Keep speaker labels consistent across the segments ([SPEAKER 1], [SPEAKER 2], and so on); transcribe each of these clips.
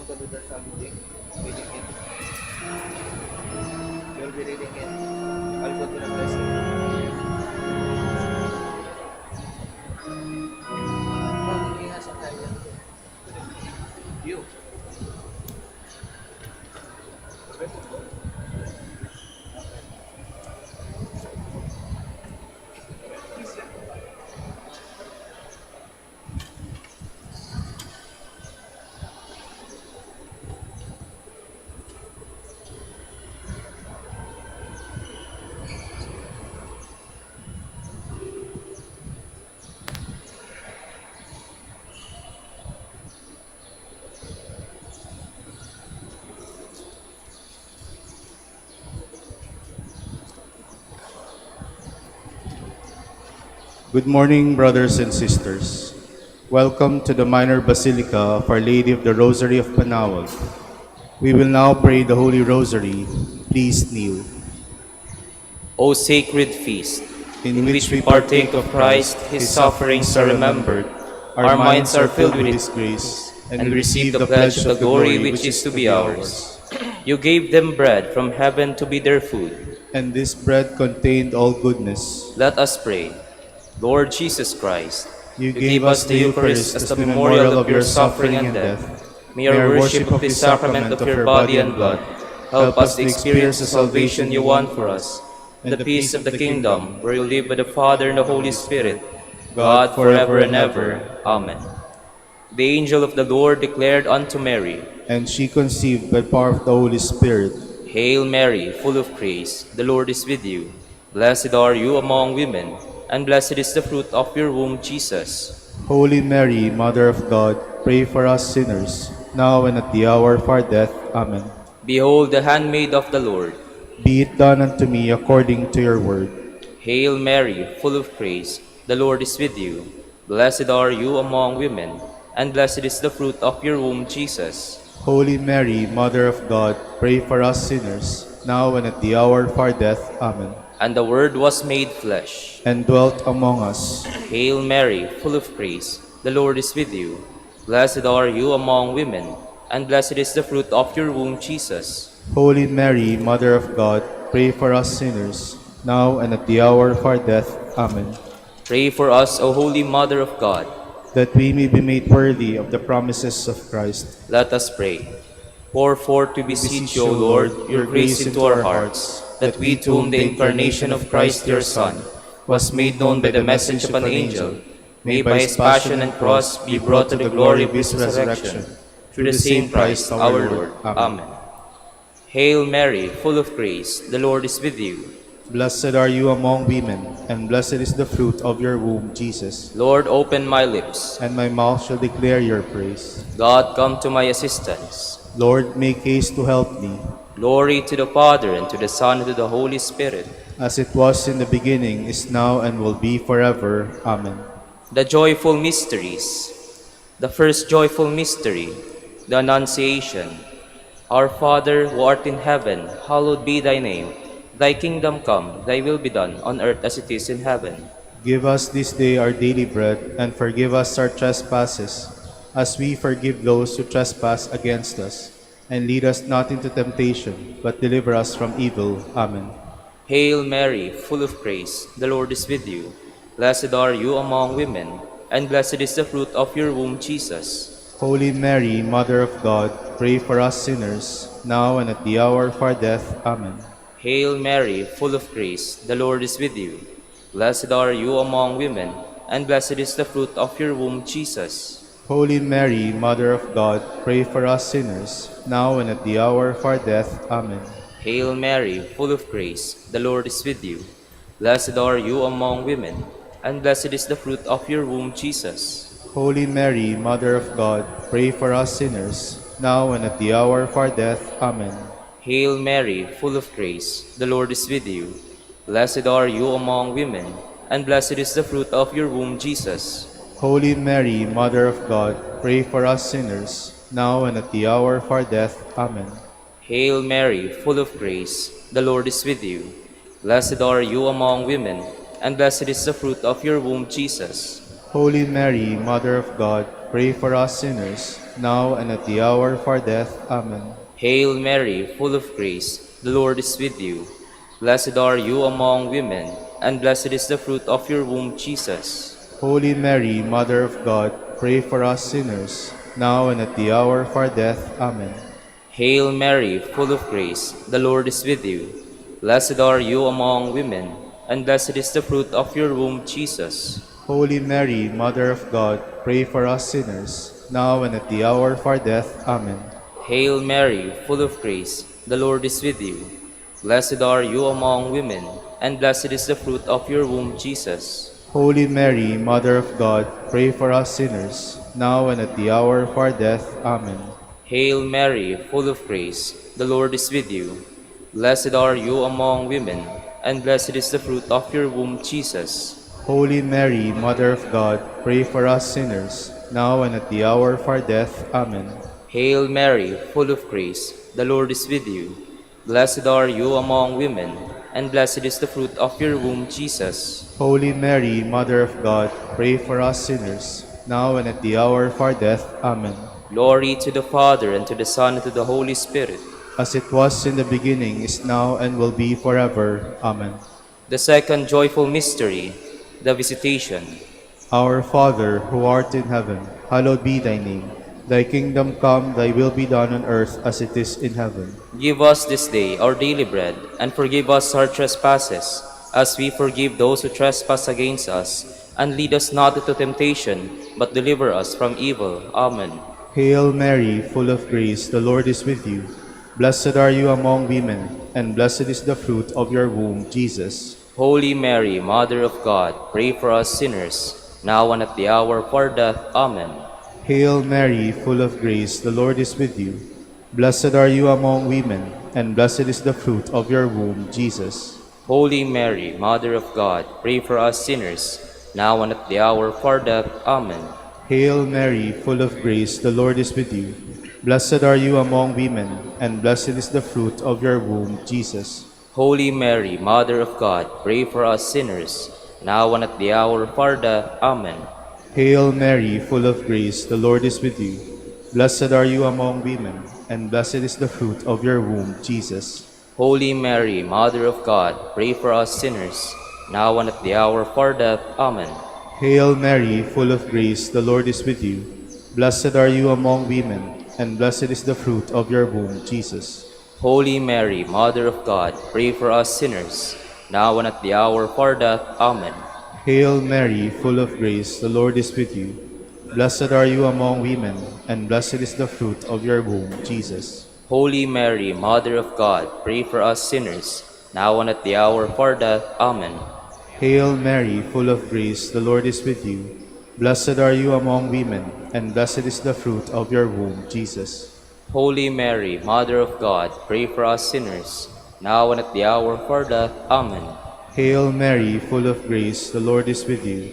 [SPEAKER 1] want to do the something, reading it. You'll be reading it. I'll go to the blessing. Oh, hindi nga sa kaya. You.
[SPEAKER 2] Good morning, brothers and sisters. Welcome to the Minor Basilica of Our Lady of the Rosary of Manaoag. We will now pray the Holy Rosary. Please kneel.
[SPEAKER 3] O sacred feast, in which we partake of Christ, His sufferings are remembered, our minds are filled with His grace, and we receive the pledge of the glory which is to be ours. You gave them bread from heaven to be their food.
[SPEAKER 2] And this bread contained all goodness.
[SPEAKER 3] Let us pray. Lord Jesus Christ,
[SPEAKER 2] You gave us the Eucharist as the memorial of your suffering and death.
[SPEAKER 3] May our worship of this sacrament of your body and blood help us to experience the salvation you won for us, and the peace of the kingdom, where you live with the Father and the Holy Spirit, God forever and ever. Amen. The angel of the Lord declared unto Mary,
[SPEAKER 2] And she conceived by power of the Holy Spirit.
[SPEAKER 3] Hail Mary, full of grace, the Lord is with you. Blessed are you among women, and blessed is the fruit of your womb, Jesus.
[SPEAKER 2] Holy Mary, Mother of God, pray for us sinners, now and at the hour of our death. Amen.
[SPEAKER 3] Behold the handmaid of the Lord.
[SPEAKER 2] Be it done unto me according to your word.
[SPEAKER 3] Hail Mary, full of grace, the Lord is with you. Blessed are you among women, and blessed is the fruit of your womb, Jesus.
[SPEAKER 2] Holy Mary, Mother of God, pray for us sinners, now and at the hour of our death. Amen.
[SPEAKER 3] And the Word was made flesh,
[SPEAKER 2] And dwelt among us.
[SPEAKER 3] Hail Mary, full of grace, the Lord is with you. Blessed are you among women, and blessed is the fruit of your womb, Jesus.
[SPEAKER 2] Holy Mary, Mother of God, pray for us sinners, now and at the hour of our death. Amen.
[SPEAKER 3] Pray for us, O Holy Mother of God.
[SPEAKER 2] That we may be made worthy of the promises of Christ.
[SPEAKER 3] Let us pray. Pour forth, we beseech you, O Lord, your grace into our hearts, that we, to whom the incarnation of Christ your Son was made known by the message of an angel, may by his passion and cross be brought to the glory of his resurrection, through the same Christ our Lord. Amen. Hail Mary, full of grace, the Lord is with you.
[SPEAKER 2] Blessed are you among women, and blessed is the fruit of your womb, Jesus.
[SPEAKER 3] Lord, open my lips.
[SPEAKER 2] And my mouth shall declare your praise.
[SPEAKER 3] God, come to my assistance.
[SPEAKER 2] Lord, make haste to help me.
[SPEAKER 3] Glory to the Father, and to the Son, and to the Holy Spirit.
[SPEAKER 2] As it was in the beginning, is now, and will be forever. Amen.
[SPEAKER 3] The joyful mysteries. The first joyful mystery, the Annunciation. Our Father, who art in heaven, hallowed be thy name. Thy kingdom come, thy will be done, on earth as it is in heaven.
[SPEAKER 2] Give us this day our daily bread, and forgive us our trespasses, as we forgive those who trespass against us. And lead us not into temptation, but deliver us from evil. Amen.
[SPEAKER 3] Hail Mary, full of grace, the Lord is with you. Blessed are you among women, and blessed is the fruit of your womb, Jesus.
[SPEAKER 2] Holy Mary, Mother of God, pray for us sinners, now and at the hour of our death. Amen.
[SPEAKER 3] Hail Mary, full of grace, the Lord is with you. Blessed are you among women, and blessed is the fruit of your womb, Jesus.
[SPEAKER 2] Holy Mary, Mother of God, pray for us sinners, now and at the hour of our death. Amen.
[SPEAKER 3] Hail Mary, full of grace, the Lord is with you. Blessed are you among women, and blessed is the fruit of your womb, Jesus.
[SPEAKER 2] Holy Mary, Mother of God, pray for us sinners, now and at the hour of our death. Amen.
[SPEAKER 3] Hail Mary, full of grace, the Lord is with you. Blessed are you among women, and blessed is the fruit of your womb, Jesus.
[SPEAKER 2] Holy Mary, Mother of God, pray for us sinners, now and at the hour of our death. Amen.
[SPEAKER 3] Hail Mary, full of grace, the Lord is with you. Blessed are you among women, and blessed is the fruit of your womb, Jesus.
[SPEAKER 2] Holy Mary, Mother of God, pray for us sinners, now and at the hour of our death. Amen.
[SPEAKER 3] Hail Mary, full of grace, the Lord is with you. Blessed are you among women, and blessed is the fruit of your womb, Jesus.
[SPEAKER 2] Holy Mary, Mother of God, pray for us sinners, now and at the hour of our death. Amen.
[SPEAKER 3] Hail Mary, full of grace, the Lord is with you. Blessed are you among women, and blessed is the fruit of your womb, Jesus.
[SPEAKER 2] Holy Mary, Mother of God, pray for us sinners, now and at the hour of our death. Amen.
[SPEAKER 3] Hail Mary, full of grace, the Lord is with you. Blessed are you among women, and blessed is the fruit of your womb, Jesus.
[SPEAKER 2] Holy Mary, Mother of God, pray for us sinners, now and at the hour of our death. Amen.
[SPEAKER 3] Hail Mary, full of grace, the Lord is with you. Blessed are you among women, and blessed is the fruit of your womb, Jesus.
[SPEAKER 2] Holy Mary, Mother of God, pray for us sinners, now and at the hour of our death. Amen.
[SPEAKER 3] Hail Mary, full of grace, the Lord is with you. Blessed are you among women, and blessed is the fruit of your womb, Jesus.
[SPEAKER 2] Holy Mary, Mother of God, pray for us sinners, now and at the hour of our death. Amen.
[SPEAKER 3] Glory to the Father, and to the Son, and to the Holy Spirit.
[SPEAKER 2] As it was in the beginning, is now, and will be forever. Amen.
[SPEAKER 3] The second joyful mystery, the Visitation.
[SPEAKER 2] Our Father, who art in heaven, hallowed be thy name. Thy kingdom come, thy will be done on earth as it is in heaven.
[SPEAKER 3] Give us this day our daily bread, and forgive us our trespasses, as we forgive those who trespass against us. And lead us not into temptation, but deliver us from evil. Amen.
[SPEAKER 2] Hail Mary, full of grace, the Lord is with you. Blessed are you among women, and blessed is the fruit of your womb, Jesus.
[SPEAKER 3] Holy Mary, Mother of God, pray for us sinners, now and at the hour of our death. Amen.
[SPEAKER 2] Hail Mary, full of grace, the Lord is with you. Blessed are you among women, and blessed is the fruit of your womb, Jesus.
[SPEAKER 3] Holy Mary, Mother of God, pray for us sinners, now and at the hour of our death. Amen.
[SPEAKER 2] Hail Mary, full of grace, the Lord is with you. Blessed are you among women, and blessed is the fruit of your womb, Jesus.
[SPEAKER 3] Holy Mary, Mother of God, pray for us sinners, now and at the hour of our death. Amen.
[SPEAKER 2] Hail Mary, full of grace, the Lord is with you. Blessed are you among women, and blessed is the fruit of your womb, Jesus.
[SPEAKER 3] Holy Mary, Mother of God, pray for us sinners, now and at the hour of our death. Amen.
[SPEAKER 2] Hail Mary, full of grace, the Lord is with you. Blessed are you among women, and blessed is the fruit of your womb, Jesus.
[SPEAKER 3] Holy Mary, Mother of God, pray for us sinners, now and at the hour of our death. Amen.
[SPEAKER 2] Hail Mary, full of grace, the Lord is with you. Blessed are you among women, and blessed is the fruit of your womb, Jesus.
[SPEAKER 3] Holy Mary, Mother of God, pray for us sinners, now and at the hour of our death. Amen.
[SPEAKER 2] Hail Mary, full of grace, the Lord is with you. Blessed are you among women, and blessed is the fruit of your womb, Jesus.
[SPEAKER 3] Holy Mary, Mother of God, pray for us sinners, now and at the hour of our death. Amen.
[SPEAKER 2] Hail Mary, full of grace, the Lord is with you.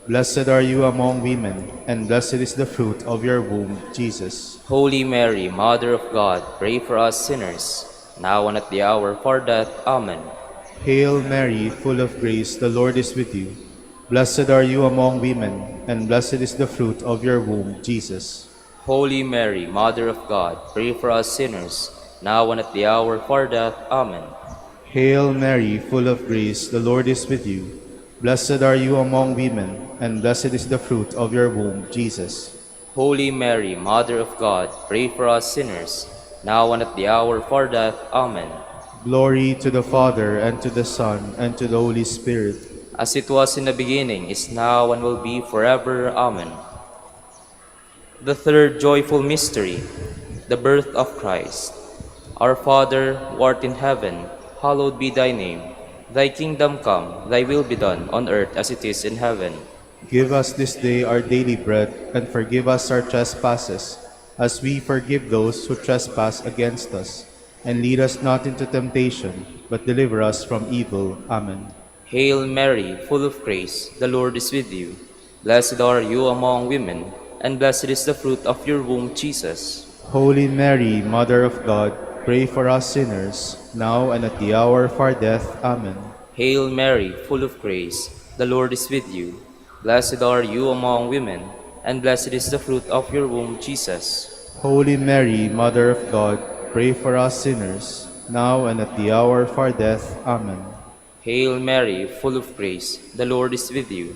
[SPEAKER 2] Blessed are you among women, and blessed is the fruit of your womb, Jesus.
[SPEAKER 3] Holy Mary, Mother of God, pray for us sinners, now and at the hour of our death. Amen.
[SPEAKER 2] Hail Mary, full of grace, the Lord is with you. Blessed are you among women, and blessed is the fruit of your womb, Jesus.
[SPEAKER 3] Holy Mary, Mother of God, pray for us sinners, now and at the hour of our death. Amen.
[SPEAKER 2] Hail Mary, full of grace, the Lord is with you. Blessed are you among women, and blessed is the fruit of your womb, Jesus.
[SPEAKER 3] Holy Mary, Mother of God, pray for us sinners, now and at the hour of our death. Amen.
[SPEAKER 2] Glory to the Father, and to the Son, and to the Holy Spirit.
[SPEAKER 3] As it was in the beginning, is now, and will be forever. Amen. The third joyful mystery, the birth of Christ. Our Father, who art in heaven, hallowed be thy name. Thy kingdom come, thy will be done on earth as it is in heaven.
[SPEAKER 2] Give us this day our daily bread, and forgive us our trespasses, as we forgive those who trespass against us. And lead us not into temptation, but deliver us from evil. Amen.
[SPEAKER 3] Hail Mary, full of grace, the Lord is with you. Blessed are you among women, and blessed is the fruit of your womb, Jesus.
[SPEAKER 2] Holy Mary, Mother of God, pray for us sinners, now and at the hour of our death. Amen.
[SPEAKER 3] Hail Mary, full of grace, the Lord is with you. Blessed are you among women, and blessed is the fruit of your womb, Jesus.
[SPEAKER 2] Holy Mary, Mother of God, pray for us sinners, now and at the hour of our death. Amen.
[SPEAKER 3] Hail Mary, full of grace, the Lord is with you.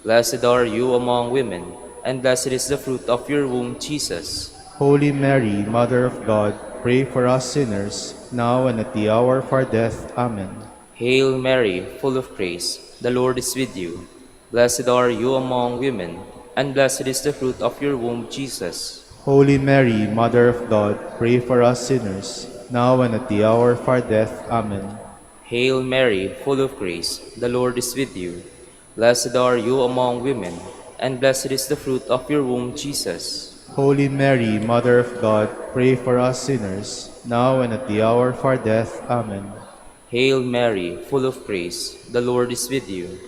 [SPEAKER 3] Blessed are you among women, and blessed is the fruit of your womb, Jesus.
[SPEAKER 2] Holy Mary, Mother of God, pray for us sinners, now and at the hour of our death. Amen.
[SPEAKER 3] Hail Mary, full of grace, the Lord is with you. Blessed are you among women, and blessed is the fruit of your womb, Jesus.
[SPEAKER 2] Holy Mary, Mother of God, pray for us sinners, now and at the hour of our death. Amen.
[SPEAKER 3] Hail Mary, full of grace, the Lord is with you. Blessed are you among women, and blessed is the fruit of your womb, Jesus.
[SPEAKER 2] Holy Mary, Mother of God, pray for us sinners, now and at the hour of our death. Amen.
[SPEAKER 3] Hail Mary, full of grace, the Lord is with you.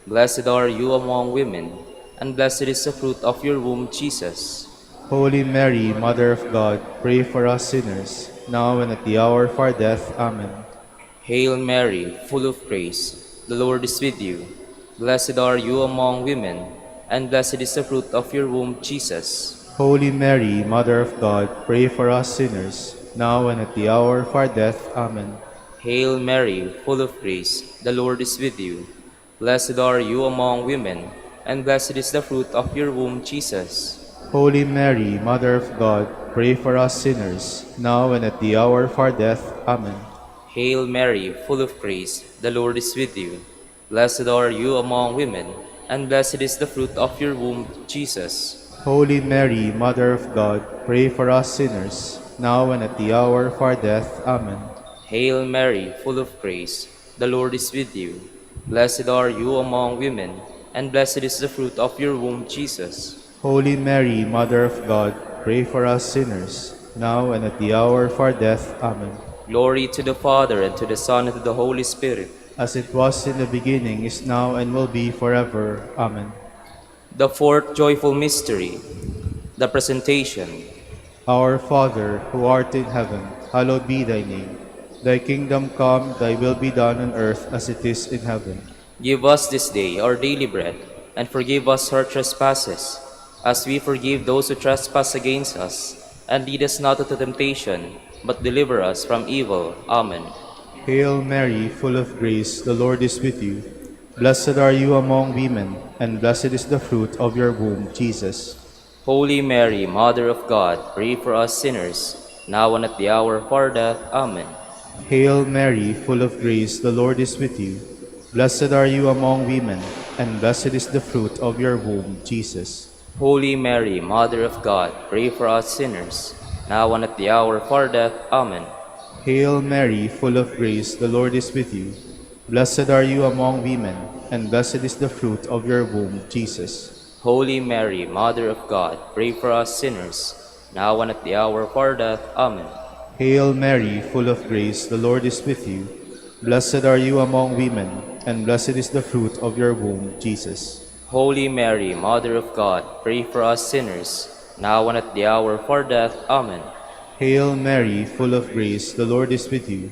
[SPEAKER 3] Blessed are you among women, and blessed is the fruit of your womb, Jesus.
[SPEAKER 2] Holy Mary, Mother of God, pray for us sinners, now and at the hour of our death. Amen.
[SPEAKER 3] Hail Mary, full of grace, the Lord is with you. Blessed are you among women, and blessed is the fruit of your womb, Jesus.
[SPEAKER 2] Holy Mary, Mother of God, pray for us sinners, now and at the hour of our death. Amen.
[SPEAKER 3] Hail Mary, full of grace, the Lord is with you. Blessed are you among women, and blessed is the fruit of your womb, Jesus.
[SPEAKER 2] Holy Mary, Mother of God, pray for us sinners, now and at the hour of our death. Amen.
[SPEAKER 3] Hail Mary, full of grace, the Lord is with you. Blessed are you among women, and blessed is the fruit of your womb, Jesus.
[SPEAKER 2] Holy Mary, Mother of God, pray for us sinners, now and at the hour of our death. Amen.
[SPEAKER 3] Hail Mary, full of grace, the Lord is with you. Blessed are you among women, and blessed is the fruit of your womb, Jesus.
[SPEAKER 2] Holy Mary, Mother of God, pray for us sinners, now and at the hour of our death. Amen.
[SPEAKER 3] Glory to the Father, and to the Son, and to the Holy Spirit.
[SPEAKER 2] As it was in the beginning, is now, and will be forever. Amen.
[SPEAKER 3] The fourth joyful mystery, the presentation.
[SPEAKER 2] Our Father, who art in heaven, hallowed be thy name. Thy kingdom come, thy will be done on earth as it is in heaven.
[SPEAKER 3] Give us this day our daily bread, and forgive us our trespasses, as we forgive those who trespass against us. And lead us not into temptation, but deliver us from evil. Amen.
[SPEAKER 2] Hail Mary, full of grace, the Lord is with you. Blessed are you among women, and blessed is the fruit of your womb, Jesus.
[SPEAKER 3] Holy Mary, Mother of God, pray for us sinners, now and at the hour of our death. Amen.
[SPEAKER 2] Hail Mary, full of grace, the Lord is with you. Blessed are you among women, and blessed is the fruit of your womb, Jesus.
[SPEAKER 3] Holy Mary, Mother of God, pray for us sinners, now and at the hour of our death. Amen.
[SPEAKER 2] Hail Mary, full of grace, the Lord is with you. Blessed are you among women, and blessed is the fruit of your womb, Jesus.
[SPEAKER 3] Holy Mary, Mother of God, pray for us sinners, now and at the hour of our death. Amen.
[SPEAKER 2] Hail Mary, full of grace, the Lord is with you. Blessed are you among women, and blessed is the fruit of your womb, Jesus.
[SPEAKER 3] Holy Mary, Mother of God, pray for us sinners, now and at the hour of our death. Amen.
[SPEAKER 2] Hail Mary, full of grace, the Lord is with you.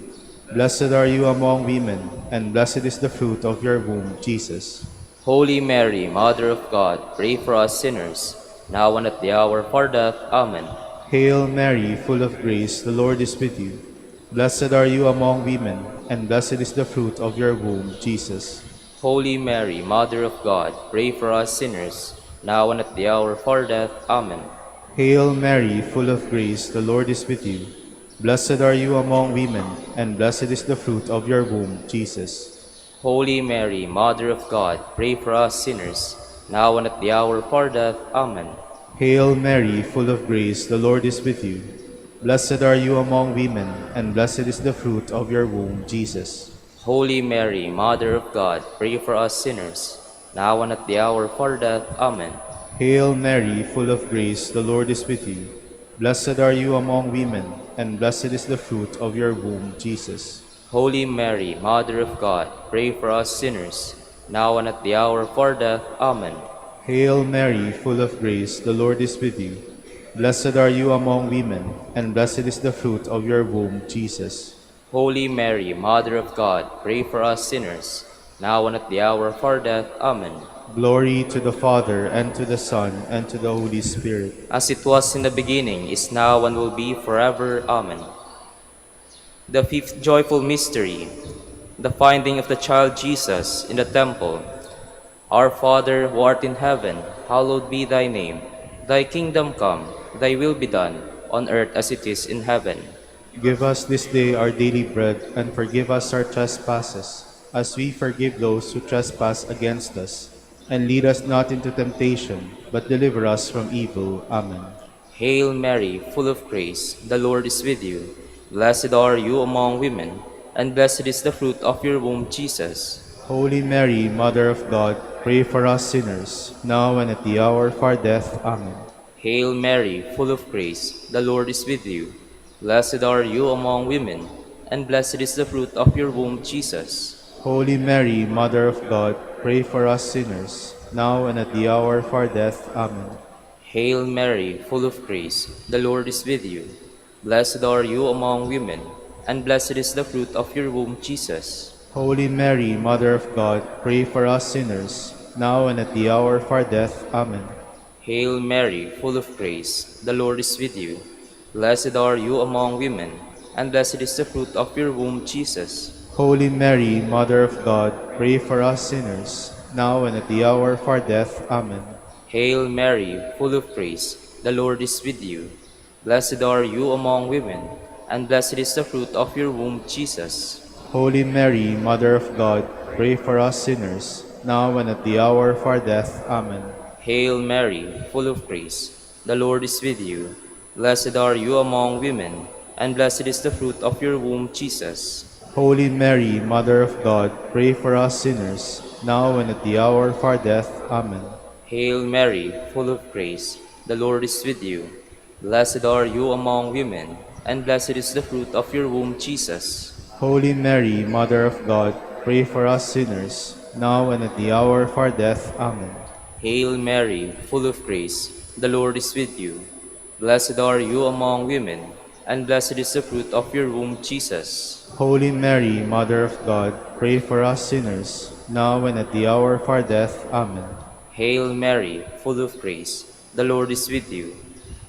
[SPEAKER 2] Blessed are you among women, and blessed is the fruit of your womb, Jesus.
[SPEAKER 3] Holy Mary, Mother of God, pray for us sinners, now and at the hour of our death. Amen.
[SPEAKER 2] Hail Mary, full of grace, the Lord is with you. Blessed are you among women, and blessed is the fruit of your womb, Jesus.
[SPEAKER 3] Holy Mary, Mother of God, pray for us sinners, now and at the hour of our death. Amen.
[SPEAKER 2] Hail Mary, full of grace, the Lord is with you. Blessed are you among women, and blessed is the fruit of your womb, Jesus.
[SPEAKER 3] Holy Mary, Mother of God, pray for us sinners, now and at the hour of our death. Amen.
[SPEAKER 2] Hail Mary, full of grace, the Lord is with you. Blessed are you among women, and blessed is the fruit of your womb, Jesus.
[SPEAKER 3] Holy Mary, Mother of God, pray for us sinners, now and at the hour of our death. Amen.
[SPEAKER 2] Hail Mary, full of grace, the Lord is with you. Blessed are you among women, and blessed is the fruit of your womb, Jesus.
[SPEAKER 3] Holy Mary, Mother of God, pray for us sinners, now and at the hour of our death. Amen.
[SPEAKER 2] Hail Mary, full of grace, the Lord is with you. Blessed are you among women, and blessed is the fruit of your womb, Jesus.
[SPEAKER 3] Holy Mary, Mother of God, pray for us sinners, now and at the hour of our death. Amen.
[SPEAKER 2] Glory to the Father, and to the Son, and to the Holy Spirit.
[SPEAKER 3] as it was in the beginning, is now, and will be forever. Amen. The fifth joyful mystery, the finding of the child Jesus in the temple. Our Father, who art in heaven, hallowed be thy name. Thy kingdom come, thy will be done, on earth as it is in heaven.
[SPEAKER 2] Give us this day our daily bread, and forgive us our trespasses, as we forgive those who trespass against us. And lead us not into temptation, but deliver us from evil. Amen.
[SPEAKER 3] Hail Mary, full of grace, the Lord is with you. Blessed are you among women, and blessed is the fruit of your womb, Jesus.
[SPEAKER 2] Holy Mary, Mother of God, pray for us sinners, now and at the hour of our death. Amen.
[SPEAKER 3] Hail Mary, full of grace, the Lord is with you. Blessed are you among women, and blessed is the fruit of your womb, Jesus.
[SPEAKER 2] Holy Mary, Mother of God, pray for us sinners, now and at the hour of our death. Amen.
[SPEAKER 3] Hail Mary, full of grace, the Lord is with you. Blessed are you among women, and blessed is the fruit of your womb, Jesus.
[SPEAKER 2] Holy Mary, Mother of God, pray for us sinners, now and at the hour of our death. Amen.
[SPEAKER 3] Hail Mary, full of grace, the Lord is with you. Blessed are you among women, and blessed is the fruit of your womb, Jesus.
[SPEAKER 2] Holy Mary, Mother of God, pray for us sinners, now and at the hour of our death. Amen.
[SPEAKER 3] Hail Mary, full of grace, the Lord is with you. Blessed are you among women, and blessed is the fruit of your womb, Jesus.
[SPEAKER 2] Holy Mary, Mother of God, pray for us sinners, now and at the hour of our death. Amen.
[SPEAKER 3] Hail Mary, full of grace, the Lord is with you. Blessed are you among women, and blessed is the fruit of your womb, Jesus.
[SPEAKER 2] Holy Mary, Mother of God, pray for us sinners, now and at the hour of our death. Amen.
[SPEAKER 3] Hail Mary, full of grace, the Lord is with you. Blessed are you among women, and blessed is the fruit of your womb, Jesus.
[SPEAKER 2] Holy Mary, Mother of God, pray for us sinners, now and at the hour of our death. Amen.
[SPEAKER 3] Hail Mary, full of grace, the Lord is with you. Blessed are you among women, and blessed is the fruit of your womb, Jesus.
[SPEAKER 2] Holy Mary, Mother of God, pray for us sinners, now and at the hour of our death. Amen.
[SPEAKER 3] Hail Mary, full of grace, the Lord is with you.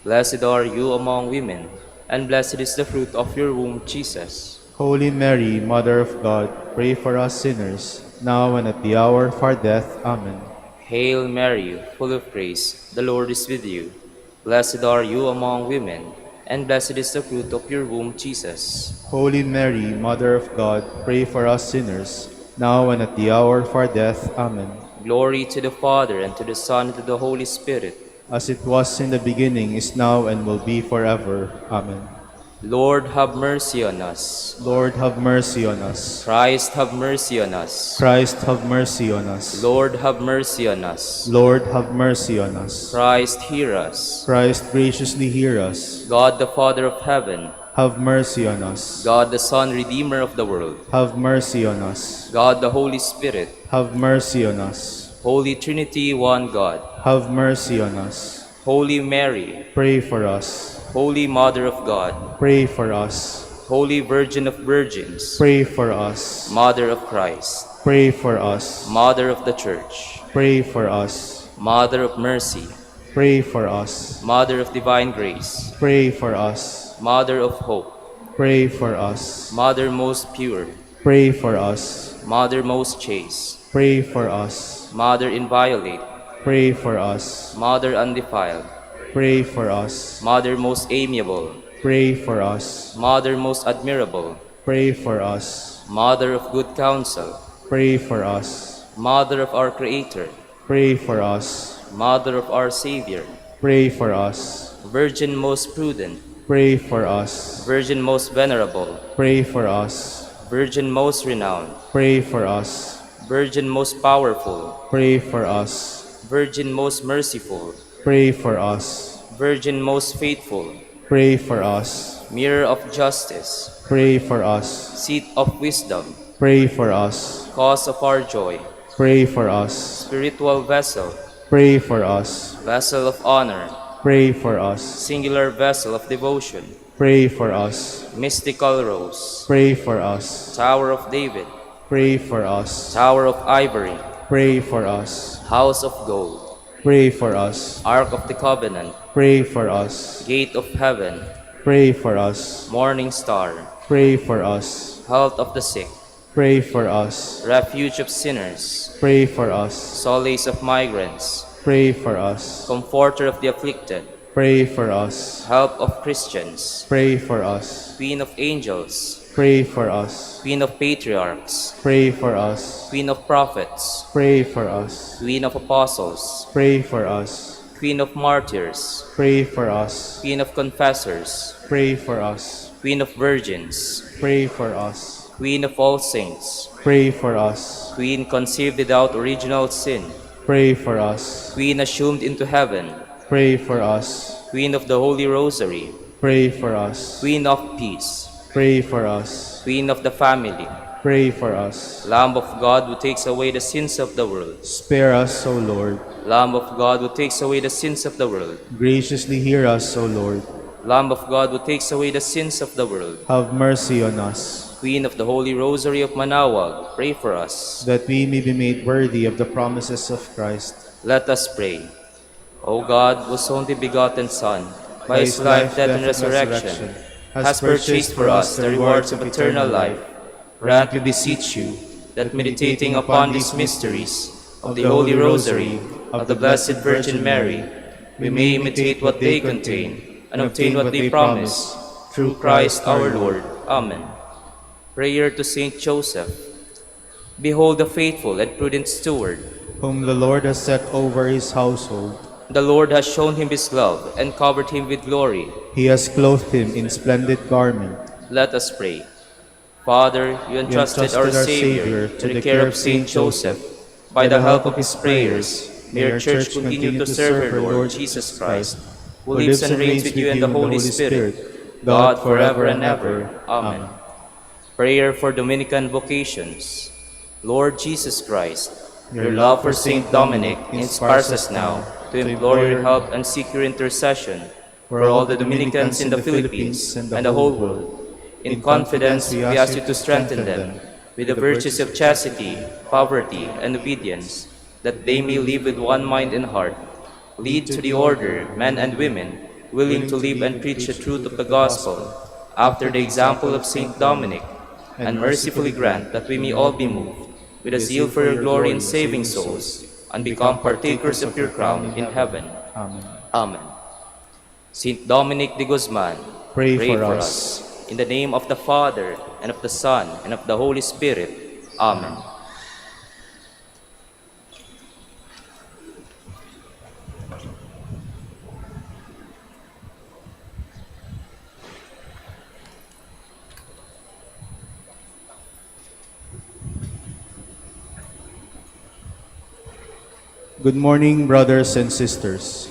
[SPEAKER 3] Blessed are you among women, and blessed is the fruit of your womb, Jesus.
[SPEAKER 2] Holy Mary, Mother of God, pray for us sinners, now and at the hour of our death. Amen.
[SPEAKER 3] Hail Mary, full of grace, the Lord is with you. Blessed are you among women, and blessed is the fruit of your womb, Jesus.
[SPEAKER 2] Holy Mary, Mother of God, pray for us sinners, now and at the hour of our death. Amen.
[SPEAKER 3] Glory to the Father, and to the Son, and to the Holy Spirit.
[SPEAKER 2] As it was in the beginning, is now, and will be forever. Amen.
[SPEAKER 3] Lord, have mercy on us.
[SPEAKER 2] Lord, have mercy on us.
[SPEAKER 3] Christ, have mercy on us.
[SPEAKER 2] Christ, have mercy on us.
[SPEAKER 3] Lord, have mercy on us.
[SPEAKER 2] Lord, have mercy on us.
[SPEAKER 3] Christ, hear us.
[SPEAKER 2] Christ, graciously hear us.
[SPEAKER 3] God, the Father of heaven,
[SPEAKER 2] Have mercy on us.
[SPEAKER 3] God, the Son, Redeemer of the world,
[SPEAKER 2] Have mercy on us.
[SPEAKER 3] God, the Holy Spirit,
[SPEAKER 2] Have mercy on us.
[SPEAKER 3] Holy Trinity, one God,
[SPEAKER 2] Have mercy on us.
[SPEAKER 3] Holy Mary,
[SPEAKER 2] Pray for us.
[SPEAKER 3] Holy Mother of God,
[SPEAKER 2] Pray for us.
[SPEAKER 3] Holy Virgin of Virgins,
[SPEAKER 2] Pray for us.
[SPEAKER 3] Mother of Christ,
[SPEAKER 2] Pray for us.
[SPEAKER 3] Mother of the Church,
[SPEAKER 2] Pray for us.
[SPEAKER 3] Mother of Mercy,
[SPEAKER 2] Pray for us.
[SPEAKER 3] Mother of Divine Grace,
[SPEAKER 2] Pray for us.
[SPEAKER 3] Mother of Hope,
[SPEAKER 2] Pray for us.
[SPEAKER 3] Mother most pure,
[SPEAKER 2] Pray for us.
[SPEAKER 3] Mother most chaste,
[SPEAKER 2] Pray for us.
[SPEAKER 3] Mother inviolate,
[SPEAKER 2] Pray for us.
[SPEAKER 3] Mother undefiled,
[SPEAKER 2] Pray for us.
[SPEAKER 3] Mother most amiable,
[SPEAKER 2] Pray for us.
[SPEAKER 3] Mother most admirable,
[SPEAKER 2] Pray for us.
[SPEAKER 3] Mother of good counsel,
[SPEAKER 2] Pray for us.
[SPEAKER 3] Mother of our Creator,
[SPEAKER 2] Pray for us.
[SPEAKER 3] Mother of our Savior,
[SPEAKER 2] Pray for us.
[SPEAKER 3] Virgin most prudent,
[SPEAKER 2] Pray for us.
[SPEAKER 3] Virgin most venerable,
[SPEAKER 2] Pray for us.
[SPEAKER 3] Virgin most renowned,
[SPEAKER 2] Pray for us.
[SPEAKER 3] Virgin most powerful,
[SPEAKER 2] Pray for us.
[SPEAKER 3] Virgin most merciful,
[SPEAKER 2] Pray for us.
[SPEAKER 3] Virgin most faithful,
[SPEAKER 2] Pray for us.
[SPEAKER 3] Mirror of justice,
[SPEAKER 2] Pray for us.
[SPEAKER 3] Seat of wisdom,
[SPEAKER 2] Pray for us.
[SPEAKER 3] Cause of our joy,
[SPEAKER 2] Pray for us.
[SPEAKER 3] Spiritual vessel,
[SPEAKER 2] Pray for us.
[SPEAKER 3] Vessel of honor,
[SPEAKER 2] Pray for us.
[SPEAKER 3] Singular vessel of devotion,
[SPEAKER 2] Pray for us.
[SPEAKER 3] Mystical rose,
[SPEAKER 2] Pray for us.
[SPEAKER 3] Tower of David,
[SPEAKER 2] Pray for us.
[SPEAKER 3] Tower of ivory,
[SPEAKER 2] Pray for us.
[SPEAKER 3] House of Gold,
[SPEAKER 2] Pray for us.
[SPEAKER 3] Ark of the Covenant,
[SPEAKER 2] Pray for us.
[SPEAKER 3] Gate of Heaven,
[SPEAKER 2] Pray for us.
[SPEAKER 3] Morning Star,
[SPEAKER 2] Pray for us.
[SPEAKER 3] Health of the Sick,
[SPEAKER 2] Pray for us.
[SPEAKER 3] Refuge of Sinners,
[SPEAKER 2] Pray for us.
[SPEAKER 3] Solace of Migrants,
[SPEAKER 2] Pray for us.
[SPEAKER 3] Comforter of the Afflicted,
[SPEAKER 2] Pray for us.
[SPEAKER 3] Help of Christians,
[SPEAKER 2] Pray for us.
[SPEAKER 3] Queen of Angels,
[SPEAKER 2] Pray for us.
[SPEAKER 3] Queen of Patriarchs,
[SPEAKER 2] Pray for us.
[SPEAKER 3] Queen of Prophets,
[SPEAKER 2] Pray for us.
[SPEAKER 3] Queen of Apostles,
[SPEAKER 2] Pray for us.
[SPEAKER 3] Queen of Martyrs,
[SPEAKER 2] Pray for us.
[SPEAKER 3] Queen of Confessors,
[SPEAKER 2] Pray for us.
[SPEAKER 3] Queen of Virgins,
[SPEAKER 2] Pray for us.
[SPEAKER 3] Queen of all saints,
[SPEAKER 2] Pray for us.
[SPEAKER 3] Queen conceived without original sin,
[SPEAKER 2] Pray for us.
[SPEAKER 3] Queen assumed into heaven,
[SPEAKER 2] Pray for us.
[SPEAKER 3] Queen of the Holy Rosary,
[SPEAKER 2] Pray for us.
[SPEAKER 3] Queen of Peace,
[SPEAKER 2] Pray for us.
[SPEAKER 3] Queen of the Family,
[SPEAKER 2] Pray for us.
[SPEAKER 3] Lamb of God who takes away the sins of the world,
[SPEAKER 2] Spare us, O Lord.
[SPEAKER 3] Lamb of God who takes away the sins of the world,
[SPEAKER 2] Graciously hear us, O Lord.
[SPEAKER 3] Lamb of God who takes away the sins of the world,
[SPEAKER 2] Have mercy on us,
[SPEAKER 3] Queen of the Holy Rosary of Manaoag, pray for us.
[SPEAKER 2] that we may be made worthy of the promises of Christ.
[SPEAKER 3] Let us pray. O God, whose only begotten Son, by his life, death, and resurrection, has purchased for us the rewards of eternal life, grant, we beseech you, that meditating upon these mysteries of the Holy Rosary of the Blessed Virgin Mary, we may imitate what they contain and obtain what they promise, through Christ our Lord. Amen. Prayer to Saint Joseph. Behold the faithful and prudent steward.
[SPEAKER 2] Whom the Lord has set over his household.
[SPEAKER 3] The Lord has shown him his love and covered him with glory.
[SPEAKER 2] He has clothed him in splendid garment.
[SPEAKER 3] Let us pray. Father, you entrusted our Savior to the care of Saint Joseph. By the help of his prayers, may your Church continue to serve her Lord Jesus Christ, who lives and reigns with you in the Holy Spirit, God forever and ever. Amen. Prayer for Dominican vocations. Lord Jesus Christ, your love for Saint Dominic inspires us now to implore your help and seek your intercession for all the Dominicans in the Philippines and the whole world. In confidence, we ask you to strengthen them with the virtues of chastity, poverty, and obedience, that they may live with one mind and heart. Lead to the order men and women willing to live and preach the truth of the gospel, after the example of Saint Dominic, and mercifully grant that we may all be moved with a zeal for your glory in saving souls, and become partakers of your crown in heaven.
[SPEAKER 2] Amen.
[SPEAKER 3] Amen. Saint Dominic de Guzman,
[SPEAKER 2] Pray for us.
[SPEAKER 3] In the name of the Father, and of the Son, and of the Holy Spirit. Amen.
[SPEAKER 2] Good morning, brothers and sisters.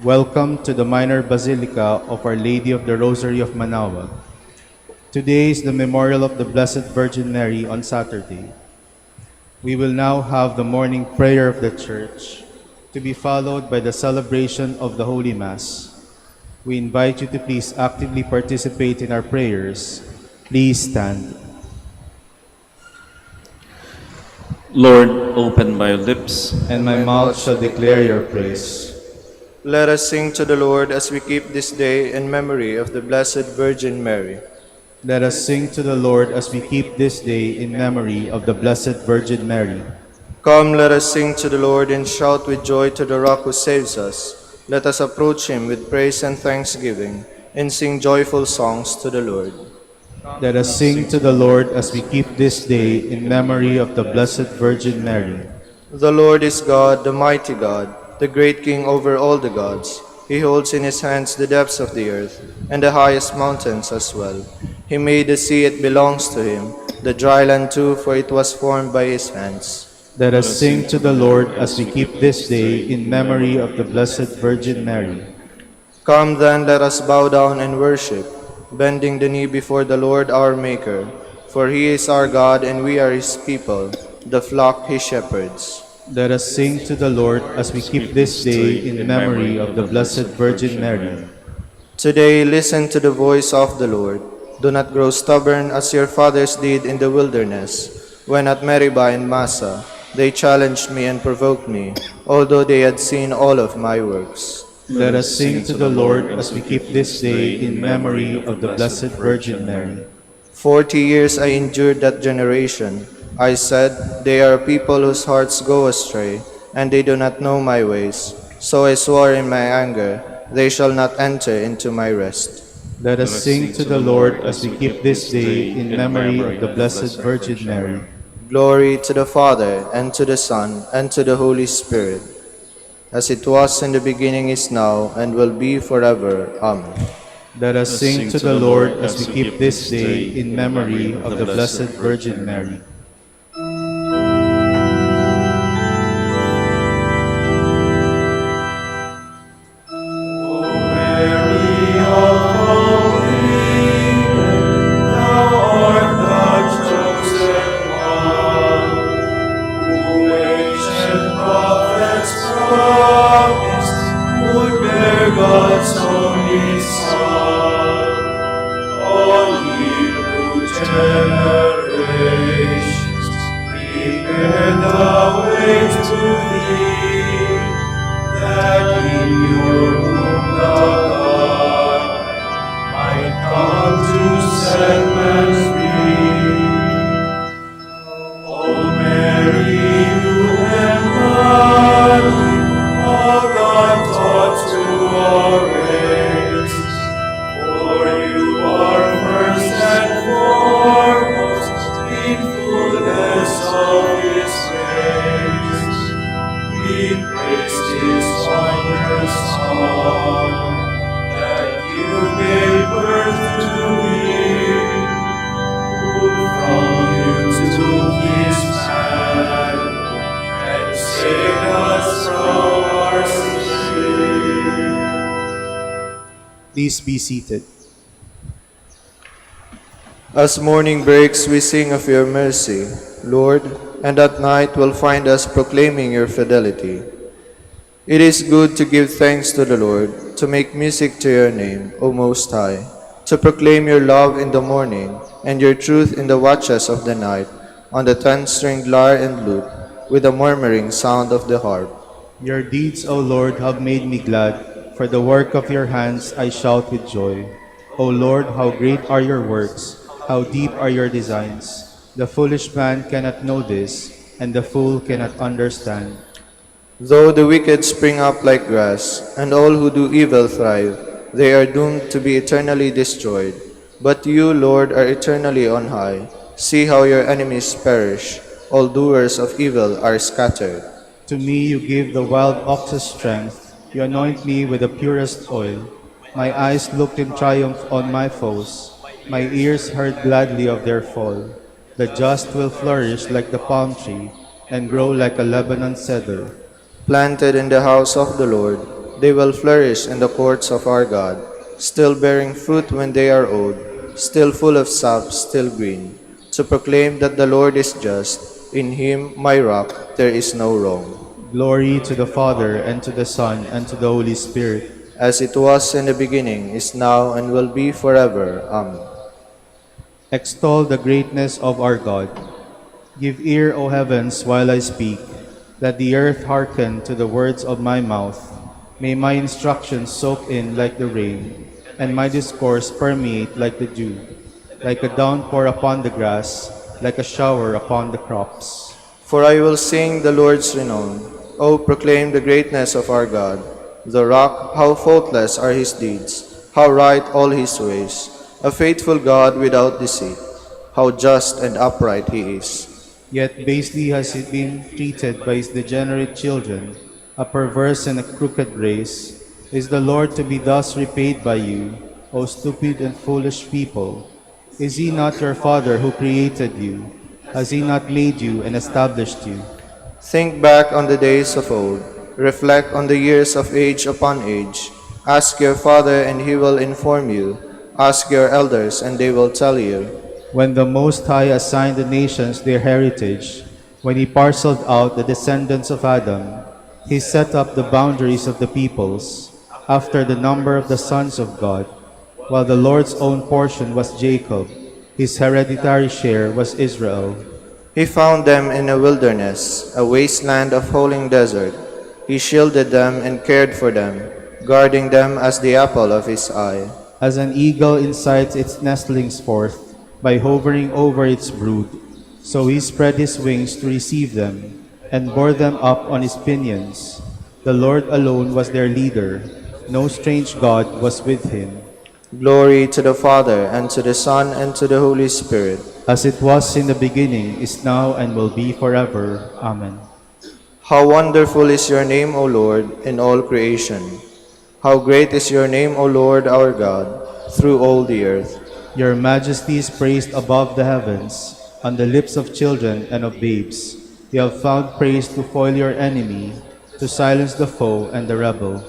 [SPEAKER 2] Welcome to the Minor Basilica of Our Lady of the Rosary of Manaoag. Today is the memorial of the Blessed Virgin Mary on Saturday. We will now have the morning prayer of the Church, to be followed by the celebration of the Holy Mass. We invite you to please actively participate in our prayers. Please stand.
[SPEAKER 4] Lord, open my lips,
[SPEAKER 2] And my mouth shall declare your praise.
[SPEAKER 1] Let us sing to the Lord as we keep this day in memory of the Blessed Virgin Mary.
[SPEAKER 2] Let us sing to the Lord as we keep this day in memory of the Blessed Virgin Mary.
[SPEAKER 1] Come, let us sing to the Lord and shout with joy to the Rock who saves us. Let us approach him with praise and thanksgiving, and sing joyful songs to the Lord.
[SPEAKER 2] Let us sing to the Lord as we keep this day in memory of the Blessed Virgin Mary.
[SPEAKER 1] The Lord is God, the mighty God, the great King over all the gods. He holds in his hands the depths of the earth, and the highest mountains as well. He made the sea, it belongs to him, the dry land too, for it was formed by his hands.
[SPEAKER 2] Let us sing to the Lord as we keep this day in memory of the Blessed Virgin Mary.
[SPEAKER 1] Come then, let us bow down and worship, bending the knee before the Lord our Maker. For he is our God, and we are his people, the flock he shepherds.
[SPEAKER 2] Let us sing to the Lord as we keep this day in memory of the Blessed Virgin Mary.
[SPEAKER 1] Today, listen to the voice of the Lord. Do not grow stubborn as your fathers did in the wilderness, when at Meribah and Massa, They challenged me and provoked me, although they had seen all of my works.
[SPEAKER 2] Let us sing to the Lord as we keep this day in memory of the Blessed Virgin Mary.
[SPEAKER 1] 40 years I endured that generation. I said, they are people whose hearts go astray, and they do not know my ways. So I swore in my anger, they shall not enter into my rest.
[SPEAKER 2] Let us sing to the Lord as we keep this day in memory of the Blessed Virgin Mary.
[SPEAKER 1] Glory to the Father, and to the Son, and to the Holy Spirit, as it was in the beginning, is now, and will be forever. Amen.
[SPEAKER 2] Let us sing to the Lord as we keep this day in memory of the Blessed Virgin Mary. Please be seated.
[SPEAKER 1] As morning breaks, we sing of your mercy, Lord, and at night will find us proclaiming your fidelity. It is good to give thanks to the Lord, to make music to your name, O Most High, to proclaim your love in the morning, and your truth in the watches of the night, on the 10-stringed lyre and lute, with the murmuring sound of the harp.
[SPEAKER 2] Your deeds, O Lord, have made me glad. For the work of your hands I shout with joy. O Lord, how great are your works, how deep are your designs. The foolish man cannot know this, and the fool cannot understand.
[SPEAKER 1] Though the wicked spring up like grass, and all who do evil thrive, they are doomed to be eternally destroyed. But you, Lord, are eternally on high. See how your enemies perish. All doers of evil are scattered.
[SPEAKER 2] To me you give the wild ox's strength. You anoint me with the purest oil. My eyes looked in triumph on my foes. My ears heard gladly of their fall. The just will flourish like the palm tree, and grow like a Lebanon cedar.
[SPEAKER 1] Planted in the house of the Lord, they will flourish in the courts of our God, still bearing fruit when they are old, still full of sap, still green, to proclaim that the Lord is just. In him, my rock, there is no wrong.
[SPEAKER 2] Glory to the Father, and to the Son, and to the Holy Spirit.
[SPEAKER 1] As it was in the beginning, is now, and will be forever. Amen.
[SPEAKER 2] Extol the greatness of our God. Give ear, O heavens, while I speak. Let the earth hearken to the words of my mouth. May my instructions soak in like the rain, and my discourse permeate like the dew, like a downpour upon the grass, like a shower upon the crops.
[SPEAKER 1] For I will sing the Lord's renown. O proclaim the greatness of our God. The rock, how faultless are his deeds, how right all his ways. A faithful God without deceit, how just and upright he is.
[SPEAKER 2] Yet basely has he been treated by his degenerate children, a perverse and a crooked race. Is the Lord to be thus repaid by you, O stupid and foolish people? Is he not your Father who created you? Has he not made you and established you?
[SPEAKER 1] Think back on the days of old. Reflect on the years of age upon age. Ask your father, and he will inform you. Ask your elders, and they will tell you.
[SPEAKER 2] When the Most High assigned the nations their heritage, when he parceled out the descendants of Adam, he set up the boundaries of the peoples, after the number of the sons of God. While the Lord's own portion was Jacob, his hereditary share was Israel.
[SPEAKER 1] He found them in a wilderness, a wasteland of rolling desert. He shielded them and cared for them, guarding them as the apple of his eye.
[SPEAKER 2] As an eagle incites its nestlings forth by hovering over its brood, so he spread his wings to receive them and bore them up on his pinions. The Lord alone was their leader. No strange god was with him.
[SPEAKER 1] Glory to the Father, and to the Son, and to the Holy Spirit.
[SPEAKER 2] As it was in the beginning, is now, and will be forever. Amen.
[SPEAKER 1] How wonderful is your name, O Lord, in all creation. How great is your name, O Lord our God, through all the earth.
[SPEAKER 2] Your majesty is praised above the heavens, on the lips of children and of babes. You have found praise to foil your enemy, to silence the foe and the rebel.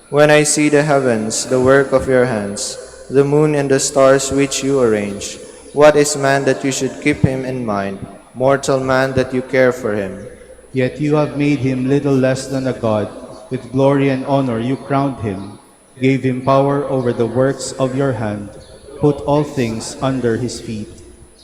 [SPEAKER 1] When I see the heavens, the work of your hands, the moon and the stars which you arrange, what is man that you should keep him in mind, mortal man that you care for him?
[SPEAKER 2] Yet you have made him little less than a god. With glory and honor you crowned him, gave him power over the works of your hand, put all things under his feet.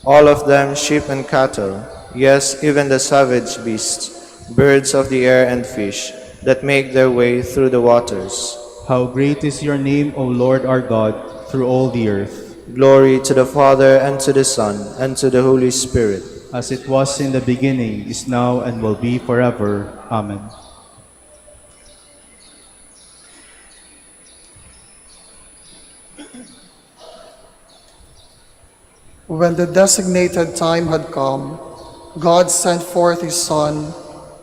[SPEAKER 1] All of them sheep and cattle, yes, even the savage beasts, birds of the air and fish, that make their way through the waters.
[SPEAKER 2] How great is your name, O Lord our God, through all the earth.
[SPEAKER 1] Glory to the Father, and to the Son, and to the Holy Spirit.
[SPEAKER 2] As it was in the beginning, is now, and will be forever. Amen.
[SPEAKER 5] When the designated time had come, God sent forth his Son,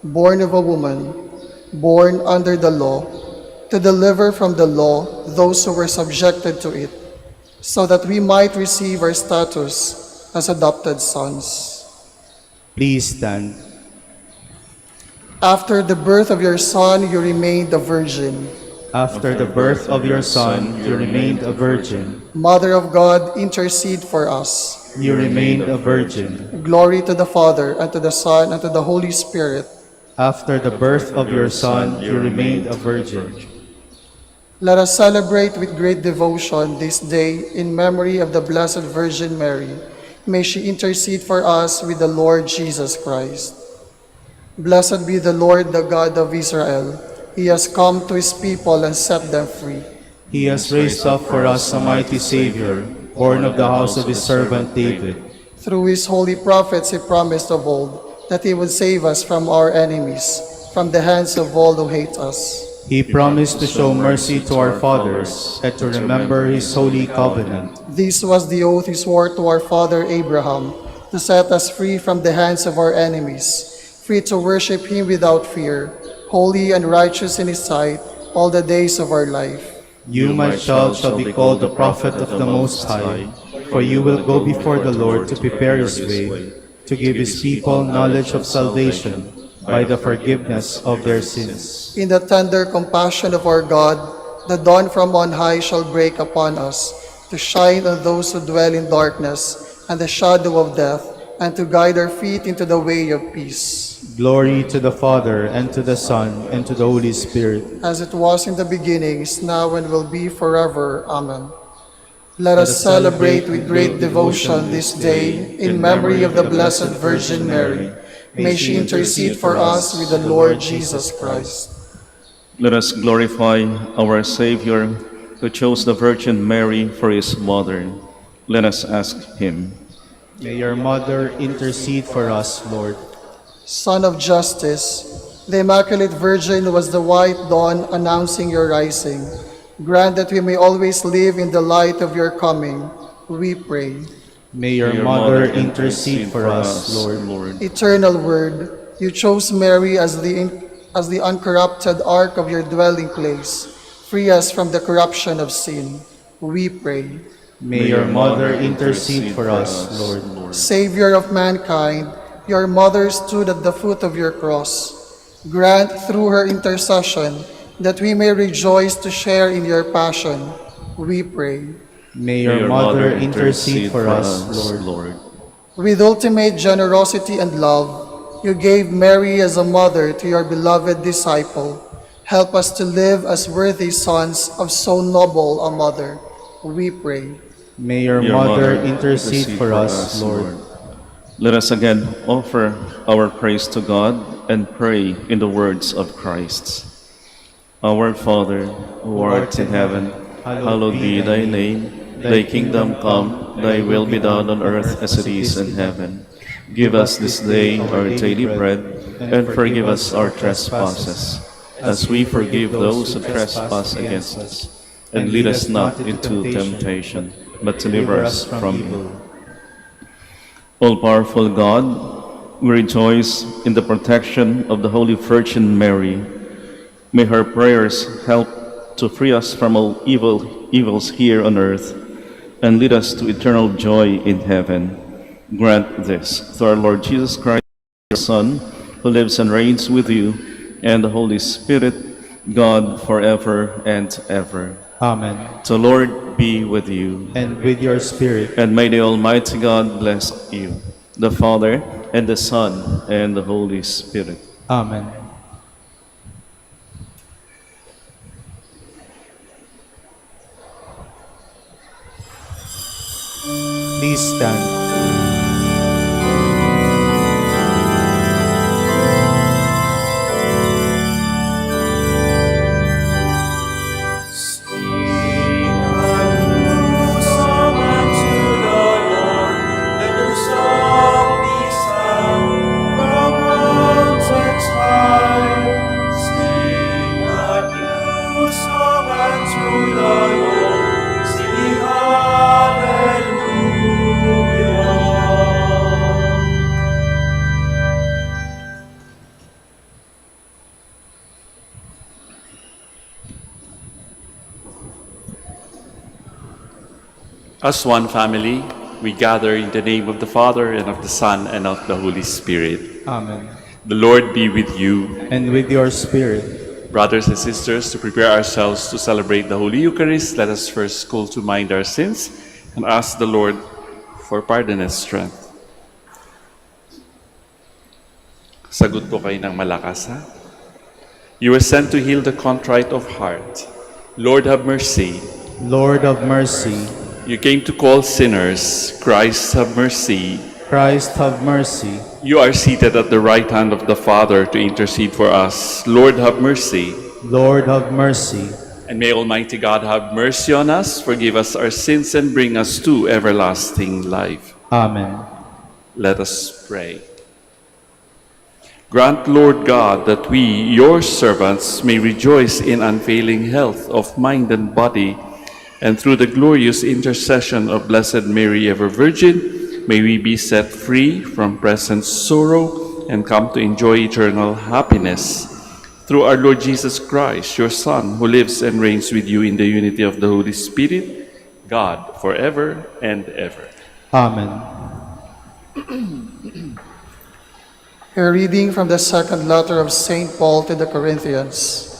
[SPEAKER 5] born of a woman, born under the law, to deliver from the law those who were subjected to it, so that we might receive our status as adopted sons.
[SPEAKER 2] Please stand.
[SPEAKER 5] After the birth of your Son, you remained a virgin.
[SPEAKER 2] After the birth of your Son, you remained a virgin.
[SPEAKER 5] Mother of God, intercede for us.
[SPEAKER 2] You remained a virgin.
[SPEAKER 5] Glory to the Father, and to the Son, and to the Holy Spirit.
[SPEAKER 2] After the birth of your Son, you remained a virgin.
[SPEAKER 5] Let us celebrate with great devotion this day in memory of the Blessed Virgin Mary. May she intercede for us with the Lord Jesus Christ. Blessed be the Lord, the God of Israel. He has come to his people and set them free.
[SPEAKER 2] He has raised up for us a mighty Savior, born of the house of his servant David.
[SPEAKER 5] Through his holy prophets he promised of old that he would save us from our enemies, from the hands of all who hate us.
[SPEAKER 2] He promised to show mercy to our fathers and to remember his holy covenant.
[SPEAKER 5] This was the oath he swore to our father Abraham, to set us free from the hands of our enemies, free to worship him without fear, holy and righteous in his sight all the days of our life.
[SPEAKER 2] You, my child, shall be called the prophet of the Most High, for you will go before the Lord to prepare his way, to give his people knowledge of salvation by the forgiveness of their sins.
[SPEAKER 5] In the tender compassion of our God, the dawn from on high shall break upon us, to shine on those who dwell in darkness and the shadow of death, and to guide our feet into the way of peace.
[SPEAKER 2] Glory to the Father, and to the Son, and to the Holy Spirit.
[SPEAKER 5] As it was in the beginning, is now, and will be forever. Amen. Let us celebrate with great devotion this day in memory of the Blessed Virgin Mary. May she intercede for us with the Lord Jesus Christ.
[SPEAKER 4] Let us glorify our Savior, who chose the Virgin Mary for his mother. Let us ask him.
[SPEAKER 2] May your mother intercede for us, Lord.
[SPEAKER 5] Son of Justice, the Immaculate Virgin was the white dawn announcing your rising. Grant that we may always live in the light of your coming, we pray.
[SPEAKER 2] May your mother intercede for us, Lord.
[SPEAKER 5] Eternal Word, you chose Mary as the uncorrupted ark of your dwelling place. Free us from the corruption of sin, we pray.
[SPEAKER 2] May your mother intercede for us, Lord.
[SPEAKER 5] Savior of mankind, your mother stood at the foot of your cross. Grant through her intercession that we may rejoice to share in your passion, we pray.
[SPEAKER 2] May your mother intercede for us, Lord.
[SPEAKER 5] With ultimate generosity and love, you gave Mary as a mother to your beloved disciple. Help us to live as worthy sons of so noble a mother, we pray.
[SPEAKER 2] May your mother intercede for us, Lord.
[SPEAKER 4] Let us again offer our praise to God and pray in the words of Christ. Our Father, who art in heaven, hallowed be thy name. Thy kingdom come, thy will be done on earth as it is in heaven. Give us this day our daily bread, and forgive us our trespasses, as we forgive those who trespass against us. And lead us not into temptation, but deliver us from evil. All-powerful God, we rejoice in the protection of the Holy Virgin Mary. May her prayers help to free us from all evils here on earth and lead us to eternal joy in heaven. Grant this through our Lord Jesus Christ, your Son, who lives and reigns with you, and the Holy Spirit, God forever and ever.
[SPEAKER 2] Amen.
[SPEAKER 4] The Lord be with you.
[SPEAKER 2] And with your spirit.
[SPEAKER 4] And may the Almighty God bless you, the Father, and the Son, and the Holy Spirit.
[SPEAKER 2] Amen. Please stand.
[SPEAKER 6] As one family, we gather in the name of the Father, and of the Son, and of the Holy Spirit.
[SPEAKER 2] Amen.
[SPEAKER 6] The Lord be with you.
[SPEAKER 2] And with your spirit.
[SPEAKER 6] Brothers and sisters, to prepare ourselves to celebrate the Holy Eucharist, let us first call to mind our sins and ask the Lord for pardon and strength. Sagot po kayo ng malakas, ha? You were sent to heal the contrite of heart. Lord, have mercy.
[SPEAKER 2] Lord of mercy.
[SPEAKER 6] You came to call sinners. Christ, have mercy.
[SPEAKER 2] Christ, have mercy.
[SPEAKER 6] You are seated at the right hand of the Father to intercede for us. Lord, have mercy.
[SPEAKER 2] Lord, have mercy.
[SPEAKER 6] And may Almighty God have mercy on us, forgive us our sins, and bring us to everlasting life.
[SPEAKER 2] Amen.
[SPEAKER 6] Let us pray. Grant, Lord God, that we, your servants, may rejoice in unfailing health of mind and body, and through the glorious intercession of Blessed Mary, ever Virgin, may we be set free from present sorrow and come to enjoy eternal happiness. Through our Lord Jesus Christ, your Son, who lives and reigns with you in the unity of the Holy Spirit, God, forever and ever.
[SPEAKER 2] Amen.
[SPEAKER 5] A reading from the second letter of St. Paul to the Corinthians.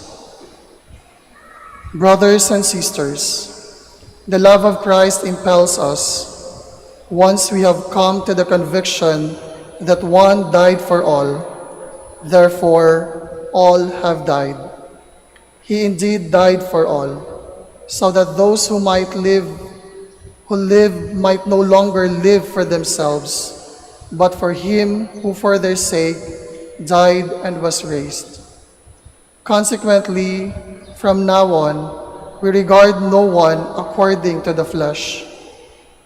[SPEAKER 5] Brothers and sisters, the love of Christ impels us. Once we have come to the conviction that one died for all, therefore all have died. He indeed died for all, so that those who live might no longer live for themselves, but for him who for their sake died and was raised. Consequently, from now on, we regard no one according to the flesh.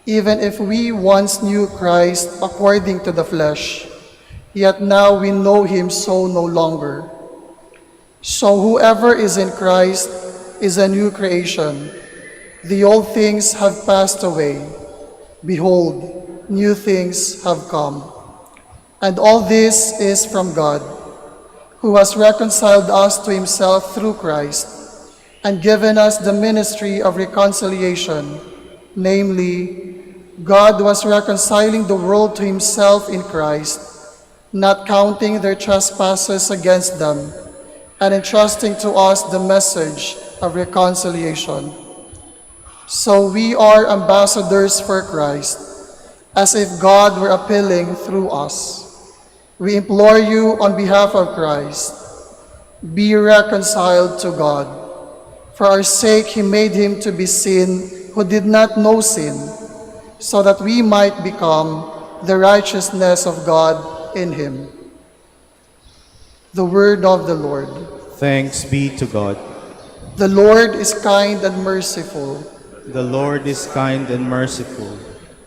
[SPEAKER 5] Even if we once knew Christ according to the flesh, yet now we know him so no longer. So whoever is in Christ is a new creation. The old things have passed away. Behold, new things have come. And all this is from God, who has reconciled us to himself through Christ, and given us the ministry of reconciliation, namely, God was reconciling the world to himself in Christ, not counting their trespasses against them, and entrusting to us the message of reconciliation. So we are ambassadors for Christ, as if God were appealing through us. We implore you on behalf of Christ, be reconciled to God. For our sake he made him to be sin who did not know sin, so that we might become the righteousness of God in him. The word of the Lord.
[SPEAKER 2] Thanks be to God.
[SPEAKER 5] The Lord is kind and merciful.
[SPEAKER 2] The Lord is kind and merciful.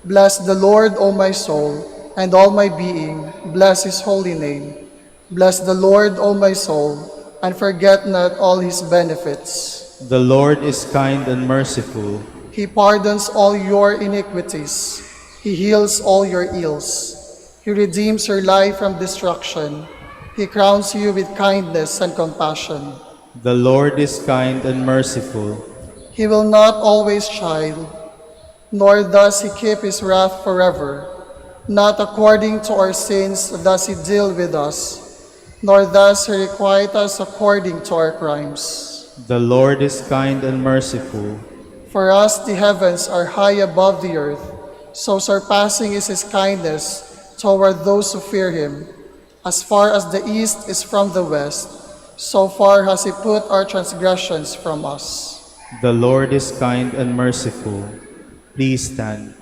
[SPEAKER 5] Bless the Lord, O my soul, and all my being. Bless his holy name. Bless the Lord, O my soul, and forget not all his benefits.
[SPEAKER 2] The Lord is kind and merciful.
[SPEAKER 5] He pardons all your iniquities. He heals all your ills. He redeems your life from destruction. He crowns you with kindness and compassion.
[SPEAKER 2] The Lord is kind and merciful.
[SPEAKER 5] He will not always chide, nor does he keep his wrath forever. Not according to our sins does he deal with us, nor does he requite us according to our crimes.
[SPEAKER 2] The Lord is kind and merciful.
[SPEAKER 5] For us the heavens are high above the earth, so surpassing is his kindness toward those who fear him. As far as the east is from the west, so far has he put our transgressions from us.
[SPEAKER 2] The Lord is kind and merciful. Please stand.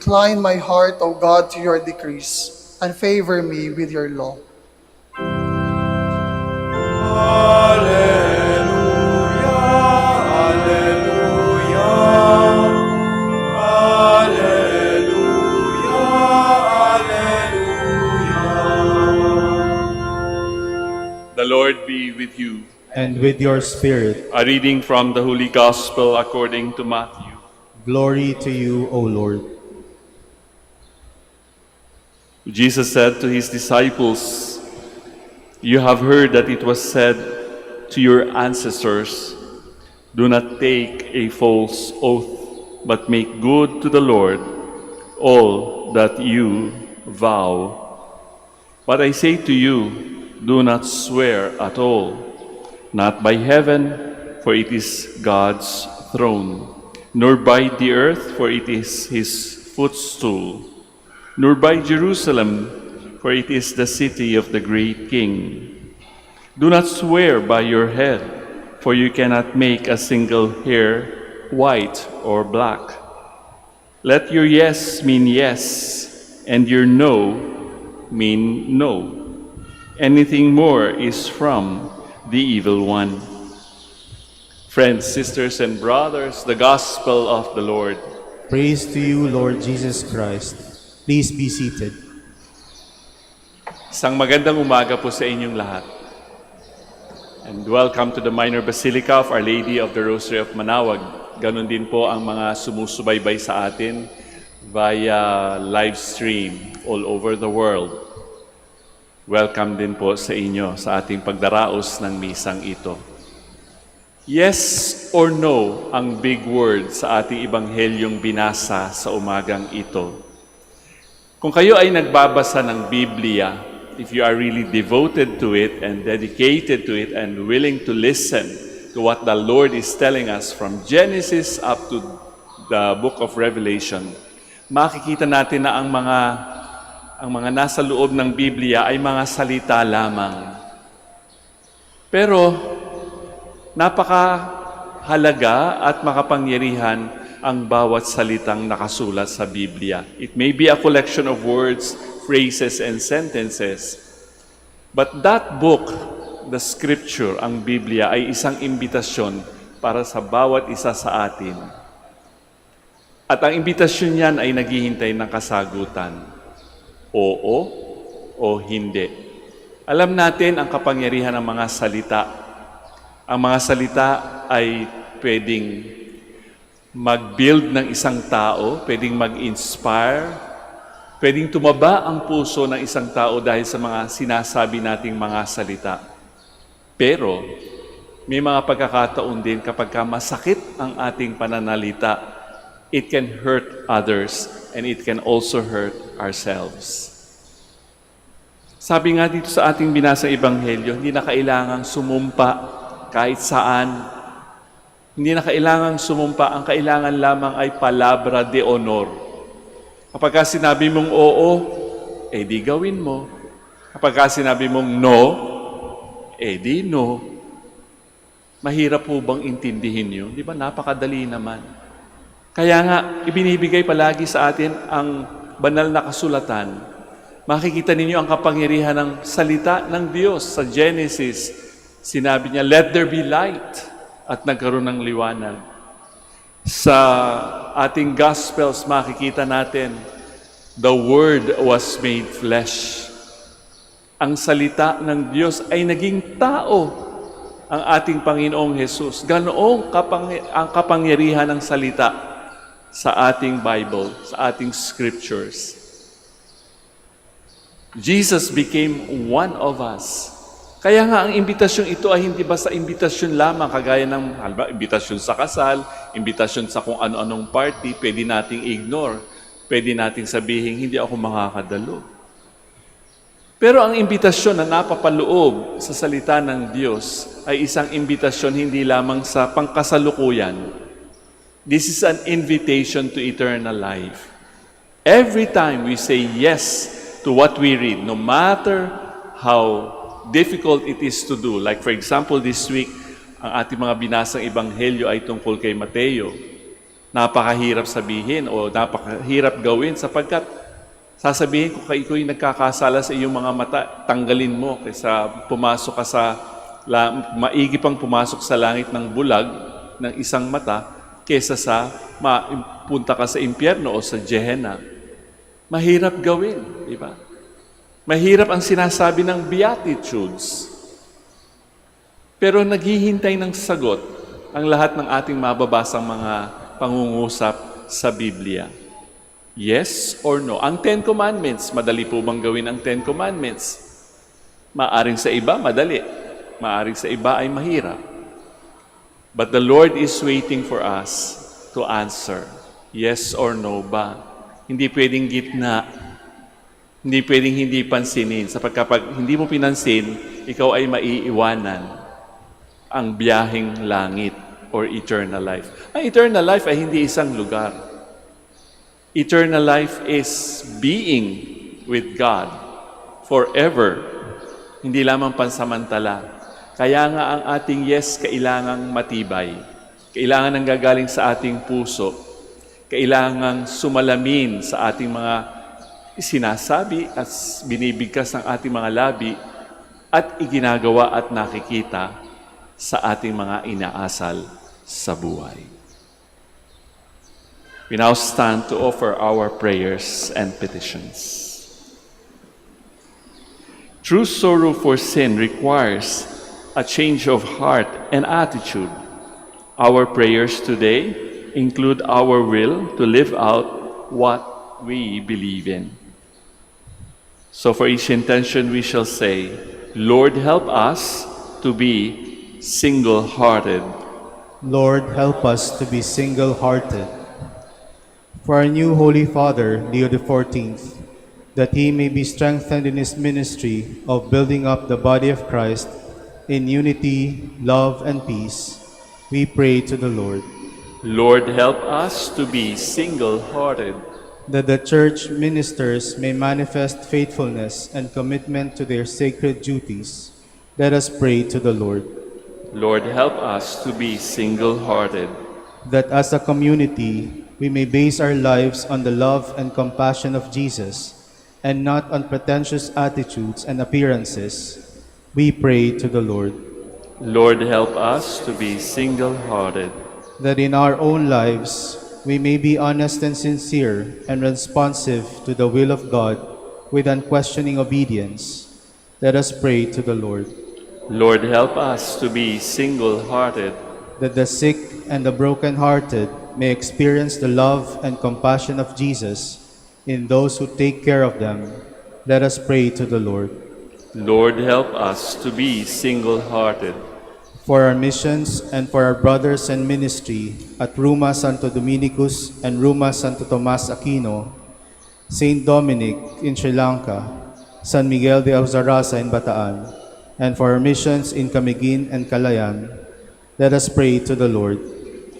[SPEAKER 5] Incline my heart, O God, to your decrees, and favor me with your law.
[SPEAKER 6] The Lord be with you.
[SPEAKER 2] And with your spirit,
[SPEAKER 6] A reading from the Holy Gospel according to Matthew.
[SPEAKER 2] glory to you, O Lord.
[SPEAKER 6] Jesus said to his disciples, "You have heard that it was said to your ancestors, 'Do not take a false oath, but make good to the Lord all that you vow.' But I say to you, do not swear at all, not by heaven, for it is God's throne, nor by the earth, for it is his footstool, nor by Jerusalem, for it is the city of the great King. Do not swear by your head, for you cannot make a single hair white or black. Let your yes mean yes, and your no mean no. Anything more is from the evil one." Friends, sisters, and brothers, the Gospel of the Lord.
[SPEAKER 2] Praise to you, Lord Jesus Christ. Please be seated.
[SPEAKER 6] Isang magandang umaga po sa inyong lahat. And welcome to the Minor Basilica of Our Lady of the Rosary of Manaoag. Ganon din po ang mga sumusubaybay sa atin via live stream all over the world. Welcome din po sa inyo sa ating pagdaraos ng misang ito. Yes or no ang big word sa ating ibanghelyong binasa sa umagang ito. Kung kayo ay nagbabasa ng Biblia, if you are really devoted to it and dedicated to it and willing to listen to what the Lord is telling us from Genesis up to the book of Revelation, makikita natin na ang mga nasa loob ng Biblia ay mga salita lamang. Pero napakahalaga at makapangyarihan ang bawat salitang nakasulat sa Biblia. It may be a collection of words, phrases, and sentences, but that book, the Scripture, ang Biblia, ay isang imbitasyon para sa bawat isa sa atin. At ang imbitasyon niyan ay naghihintay ng kasagutan. Oo o hindi. Alam natin ang kapangyarihan ng mga salita. Ang mga salita ay pwedeng mag-build ng isang tao, pwedeng mag-inspire, pwedeng tumaba ang puso ng isang tao dahil sa mga sinasabi nating mga salita. Pero may mga pagkakataon din kapag masakit ang ating pananalita, it can hurt others and it can also hurt ourselves. Sabi nga dito sa ating binasa Ebanghelyo, hindi na kailangang sumumpa kahit saan, Hindi na kailangan sumumpa, ang kailangan lamang ay palabra de honor. Kapag sinabi mong oo, di gawin mo. Kapag sinabi mong no, di no. Mahirap po bang intindihin yun? Di ba napakadali naman? Kaya nga, ibinibigay palagi sa atin ang banal na kasulatan. Makikita ninyo ang kapangyarihan ng salita ng Diyos sa Genesis. Sinabi niya, let there be light. At nagkaroon ng liwanag. Sa ating Gospels, makikita natin, the Word was made flesh. Ang salita ng Diyos ay naging tao, ang ating Panginoong Jesus. Ganoong ang kapangyarihan ng salita sa ating Bible, sa ating Scriptures. Jesus became one of us. Kaya nga ang imbitasyon ito ay hindi basta imbitasyon lamang kagaya ng imbitasyon sa kasal, imbitasyon sa kung ano-anong party, pwede nating ignore. Pwede nating sabihin, hindi ako makakadalo. Pero ang imbitasyon na napapaloob sa salita ng Diyos ay isang imbitasyon hindi lamang sa pangkasalukuyan. This is an invitation to eternal life. Every time we say yes to what we read, no matter how difficult it is to do. Like for example, this week, ang ating mga binasang ebanghelyo ay tungkol kay Mateo. Napakahirap sabihin o napakahirap gawin sapagkat sasabihin ko kay iko'y nagkakasala sa iyong mga mata, tanggalin mo kaysa pumasok ka sa, maigi pang pumasok sa langit ng bulag ng isang mata kaysa sa punta ka sa impyerno o sa Gehenna. Mahirap gawin, di ba? Mahirap ang sinasabi ng Beatitudes. Pero naghihintay ng sagot ang lahat ng ating mababasang mga pangungusap sa Biblia. Yes or no? Ang Ten Commandments, madali po bang gawin ang Ten Commandments? Maaring sa iba, madali. Maaring sa iba ay mahirap. But the Lord is waiting for us to answer. Yes or no ba? Hindi pwedeng gitna. Hindi pwedeng hindi pansinin. Sapagkat kapag hindi mo pinansin, ikaw ay maiiwanan ang biyaheng langit or eternal life. Ang eternal life ay hindi isang lugar. Eternal life is being with God forever. Hindi lamang pansamantala. Kaya nga ang ating yes kailangang matibay. Kailangan nang gagaling sa ating puso. Kailangang sumalamin sa ating mga sinasabi at binibigkas ng ating mga labi at iginagawa at nakikita sa ating mga inaasal sa buhay. We now stand to offer our prayers and petitions. True sorrow for sin requires a change of heart and attitude. Our prayers today include our will to live out what we believe in. So for each intention we shall say, Lord, help us to be single-hearted.
[SPEAKER 2] Lord, help us to be single-hearted. For our new Holy Father, Leo XIV, that he may be strengthened in his ministry of building up the body of Christ in unity, love, and peace, we pray to the Lord.
[SPEAKER 6] Lord, help us to be single-hearted.
[SPEAKER 2] That the church ministers may manifest faithfulness and commitment to their sacred duties, let us pray to the Lord.
[SPEAKER 6] Lord, help us to be single-hearted.
[SPEAKER 2] That as a community, we may base our lives on the love and compassion of Jesus, and not on pretentious attitudes and appearances, we pray to the Lord.
[SPEAKER 6] Lord, help us to be single-hearted.
[SPEAKER 2] That in our own lives, we may be honest and sincere and responsive to the will of God with unquestioning obedience. Let us pray to the Lord.
[SPEAKER 6] Lord, help us to be single-hearted.
[SPEAKER 2] That the sick and the broken-hearted may experience the love and compassion of Jesus in those who take care of them. Let us pray to the Lord.
[SPEAKER 6] Lord, help us to be single-hearted.
[SPEAKER 2] For our missions and for our brothers and ministry at Ruma Santo Dominicus and Ruma Santo Tomas Aquino, Saint Dominic in Sri Lanka, San Miguel de Alzaraza in Bataan, and for our missions in Camiguin and Calayan, let us pray to the Lord.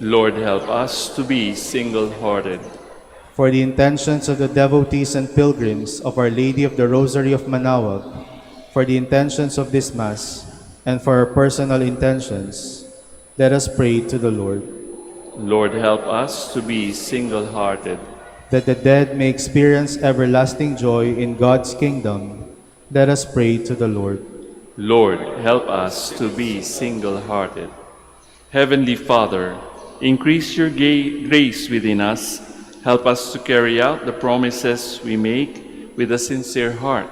[SPEAKER 6] Lord, help us to be single-hearted.
[SPEAKER 2] For the intentions of the devotees and pilgrims of Our Lady of the Rosary of Manaoag, for the intentions of this Mass, and for our personal intentions, let us pray to the Lord.
[SPEAKER 6] Lord, help us to be single-hearted.
[SPEAKER 2] That the dead may experience everlasting joy in God's kingdom, let us pray to the Lord.
[SPEAKER 6] Lord, help us to be single-hearted. Heavenly Father, increase your grace within us. Help us to carry out the promises we make with a sincere heart.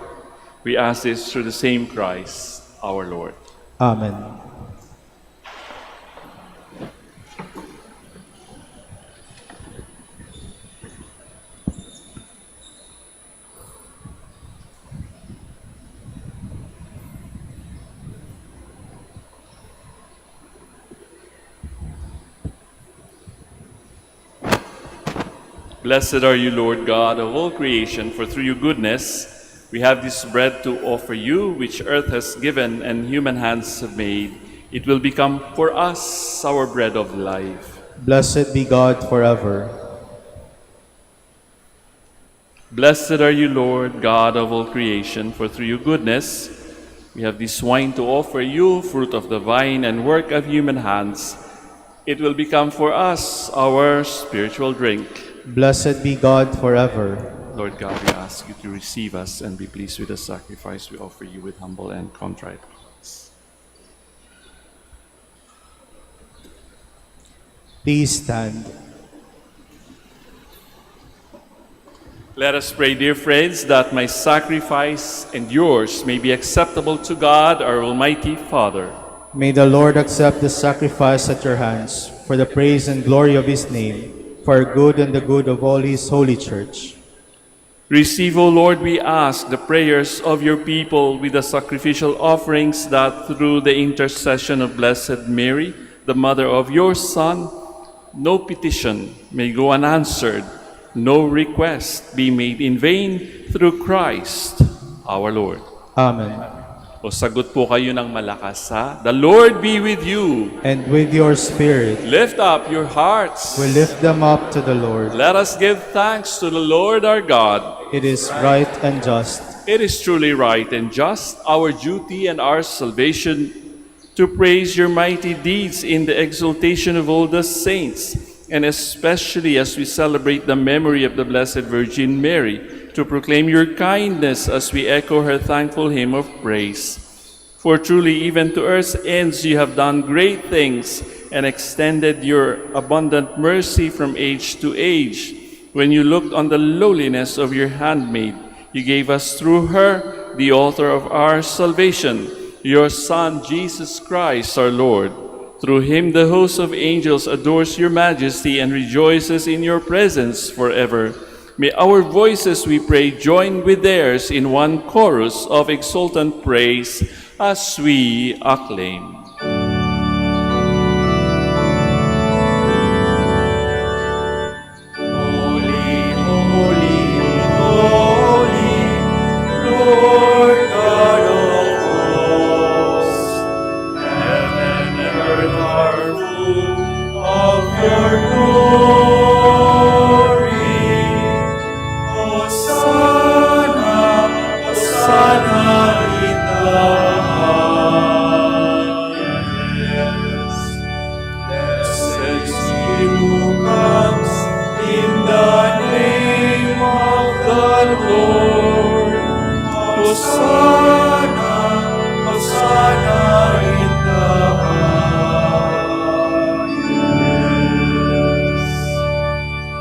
[SPEAKER 6] We ask this through the same Christ, our Lord.
[SPEAKER 2] Amen.
[SPEAKER 6] Blessed are you, Lord God of all creation, for through your goodness we have this bread to offer you, which earth has given and human hands have made. It will become for us our bread of life.
[SPEAKER 2] Blessed be God forever.
[SPEAKER 6] Blessed are you, Lord God of all creation, for through your goodness we have this wine to offer you, fruit of the vine and work of human hands. It will become for us our spiritual drink.
[SPEAKER 2] Blessed be God forever.
[SPEAKER 6] Lord God, we ask you to receive us and be pleased with the sacrifice we offer you with humble and contrite hearts.
[SPEAKER 2] Please stand.
[SPEAKER 6] Let us pray, dear friends, that my sacrifice and yours may be acceptable to God, our Almighty Father.
[SPEAKER 2] May the Lord accept the sacrifice at your hands for the praise and glory of his name, for our good and the good of all his holy church.
[SPEAKER 6] Receive, O Lord, we ask, the prayers of your people with the sacrificial offerings, that through the intercession of Blessed Mary, the mother of your Son, no petition may go unanswered, no request be made in vain, through Christ our Lord.
[SPEAKER 2] Amen.
[SPEAKER 6] O sagot po kayo ng malakas, ha? The Lord be with you.
[SPEAKER 2] And with your spirit,
[SPEAKER 6] Lift up your hearts.
[SPEAKER 2] we lift them up to the Lord.
[SPEAKER 6] Let us give thanks to the Lord our God.
[SPEAKER 2] It is right and just.
[SPEAKER 6] It is truly right and just, our duty and our salvation, to praise your mighty deeds in the exaltation of all the saints, and especially as we celebrate the memory of the Blessed Virgin Mary, to proclaim your kindness as we echo her thankful hymn of praise. For truly, even to earth's ends you have done great things and extended your abundant mercy from age to age. When you looked on the lowliness of your handmaid, you gave us through her, the author of our salvation, your Son, Jesus Christ, our Lord. Through him the host of angels adores your majesty and rejoices in your presence forever. May our voices, we pray, join with theirs in one chorus of exultant praise as we acclaim.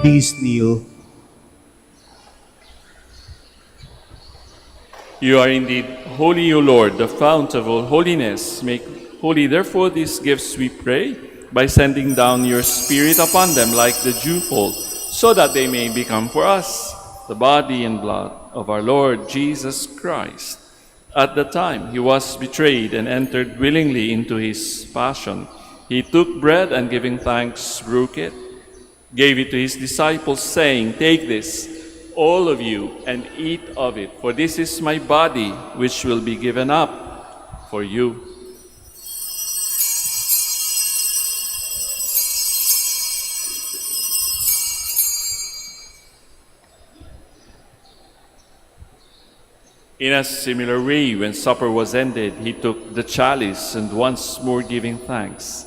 [SPEAKER 2] Please kneel.
[SPEAKER 6] You are indeed holy, O Lord, the fount of all holiness. Make holy, therefore, these gifts, we pray, by sending down your Spirit upon them like the dewfall, so that they may become for us the body and blood of our Lord Jesus Christ. At the time he was betrayed and entered willingly into his passion, he took bread and, giving thanks, broke it, gave it to his disciples, saying, "Take this, all of you, and eat of it, for this is my body, which will be given up for you." In a similar way, when supper was ended, he took the chalice and once more giving thanks,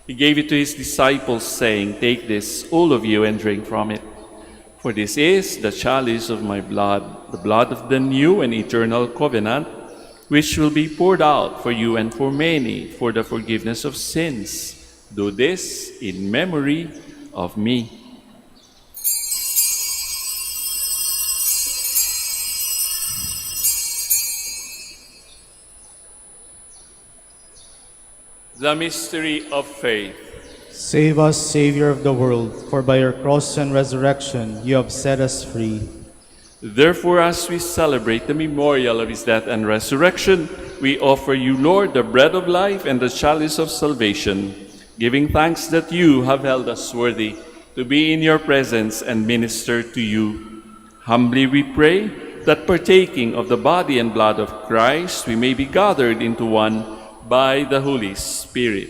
[SPEAKER 6] he gave it to his disciples, saying, "Take this, all of you, and drink from it. For this is the chalice of my blood, the blood of the new and eternal covenant, which will be poured out for you and for many for the forgiveness of sins. Do this in memory of me." The mystery of faith.
[SPEAKER 2] Save us, Savior of the world, for by your cross and resurrection you have set us free.
[SPEAKER 6] Therefore, as we celebrate the memorial of his death and resurrection, we offer you, Lord, the bread of life and the chalice of salvation, giving thanks that you have held us worthy to be in your presence and minister to you. Humbly we pray that partaking of the body and blood of Christ, we may be gathered into one by the Holy Spirit.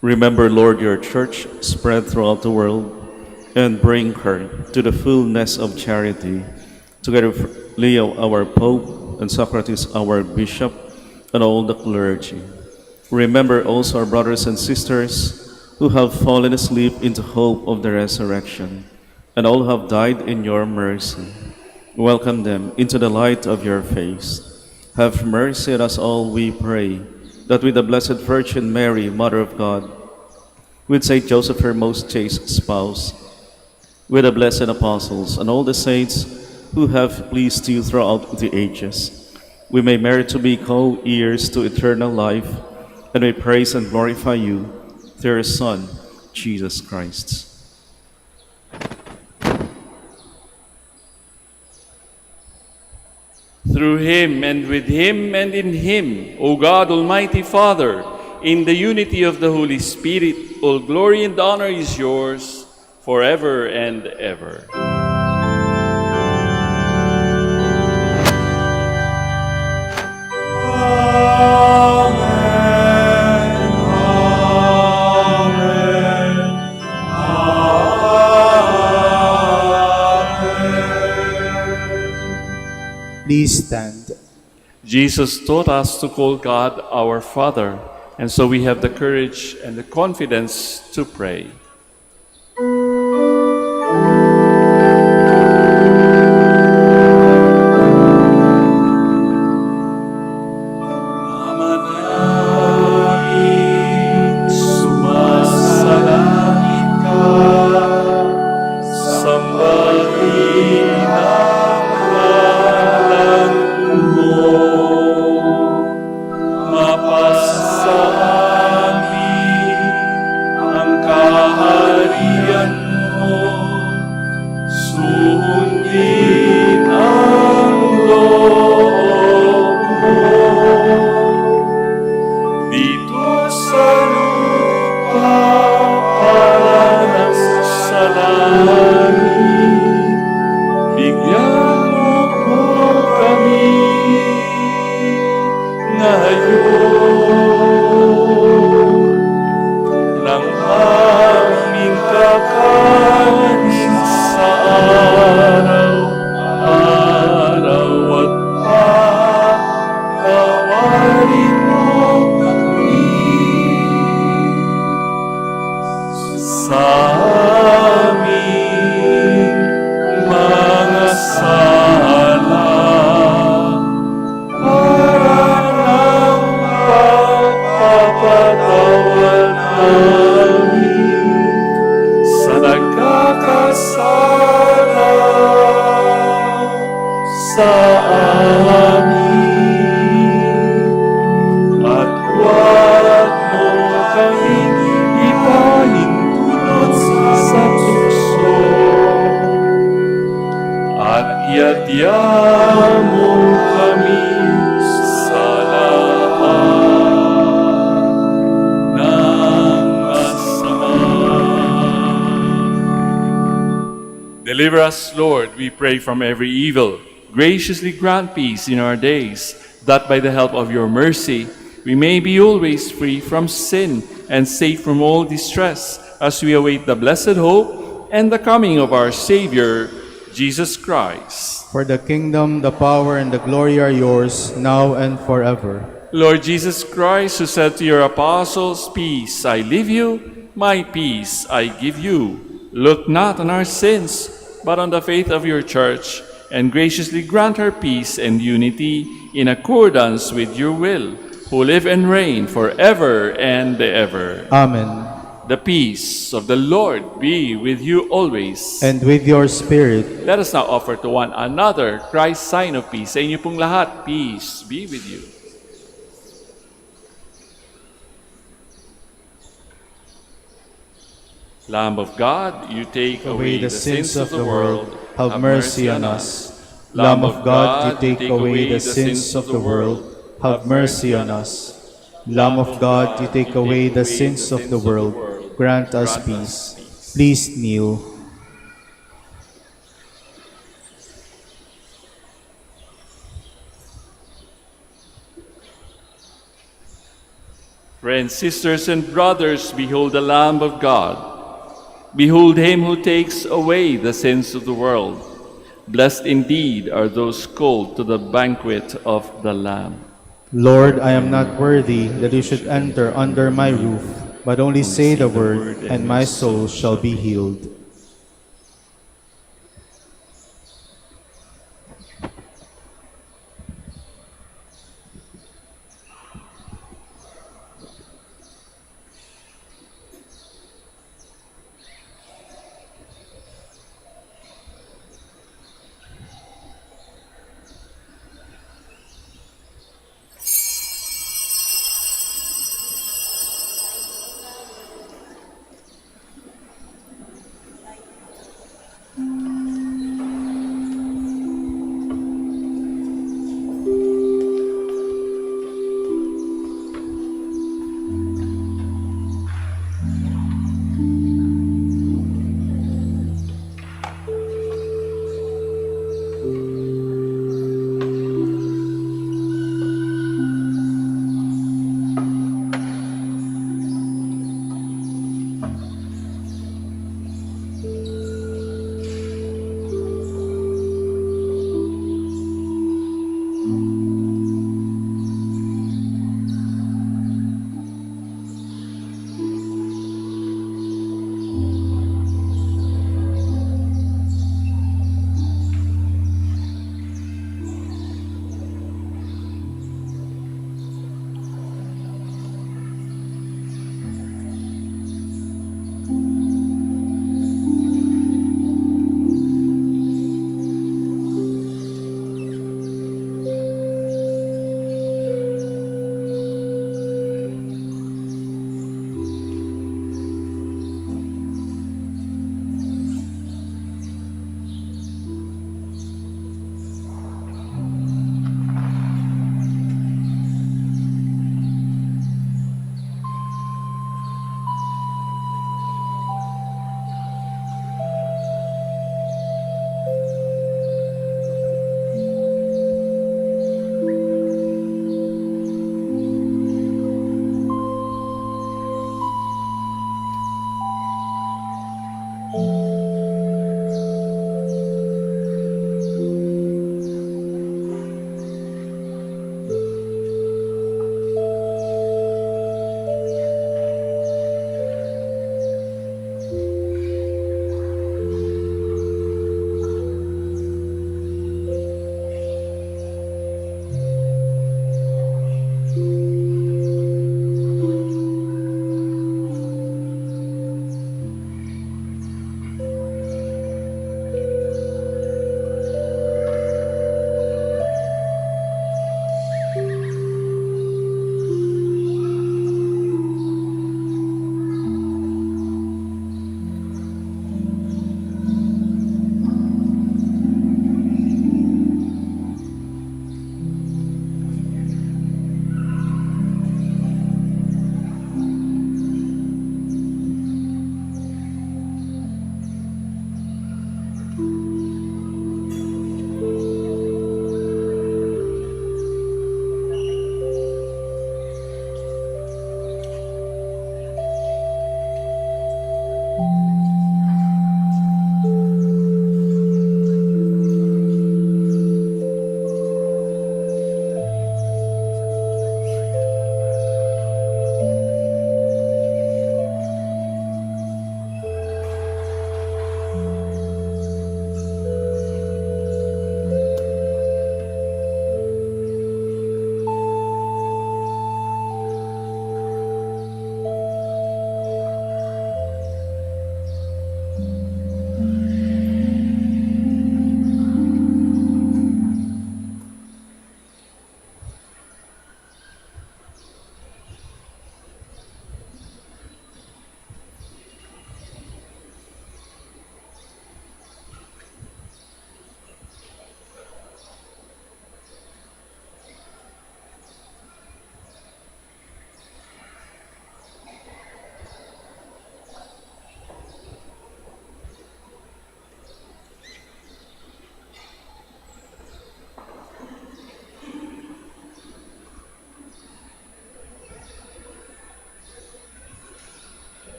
[SPEAKER 4] Remember, Lord, your church spread throughout the world, and bring her to the fullness of charity, together with Leo, our Pope, and Socrates, our Bishop, and all the clergy. Remember also our brothers and sisters who have fallen asleep into hope of the resurrection, and all who have died in your mercy. Welcome them into the light of your face. Have mercy on us all, we pray, that with the Blessed Virgin Mary, Mother of God, with Saint Joseph, her most chaste spouse, with the blessed apostles and all the saints who have pleased you throughout the ages, we may merit to be co-heirs to eternal life, and may praise and glorify you through your Son, Jesus Christ.
[SPEAKER 6] Through him, and with him, and in him, O God, Almighty Father, in the unity of the Holy Spirit, all glory and honor is yours forever and ever.
[SPEAKER 2] Please stand.
[SPEAKER 6] Jesus taught us to call God our Father, and so we have the courage and the confidence to pray. Deliver us, Lord, we pray, from every evil. Graciously grant peace in our days, that by the help of your mercy we may be always free from sin and safe from all distress, as we await the blessed hope and the coming of our Savior, Jesus Christ.
[SPEAKER 2] For the kingdom, the power, and the glory are yours, now and forever.
[SPEAKER 6] Lord Jesus Christ, who said to your apostles, "Peace I leave you, my peace I give you," look not on our sins, but on the faith of your church, and graciously grant her peace and unity in accordance with your will, who live and reign forever and ever.
[SPEAKER 2] Amen.
[SPEAKER 6] The peace of the Lord be with you always.
[SPEAKER 2] And with your spirit.
[SPEAKER 6] Let us now offer to one another Christ's sign of peace. Sa inyo pong lahat, peace be with you. Lamb of God, you take away the sins of the world,
[SPEAKER 2] have mercy on us. Lamb of God, you take away the sins of the world, have mercy on us. Lamb of God, you take away the sins of the world, grant us peace. Please kneel.
[SPEAKER 6] Friends, sisters, and brothers, behold the Lamb of God. Behold him who takes away the sins of the world. Blessed indeed are those called to the banquet of the Lamb.
[SPEAKER 2] Lord, I am not worthy that you should enter under my roof, but only say the word, and my soul shall be healed.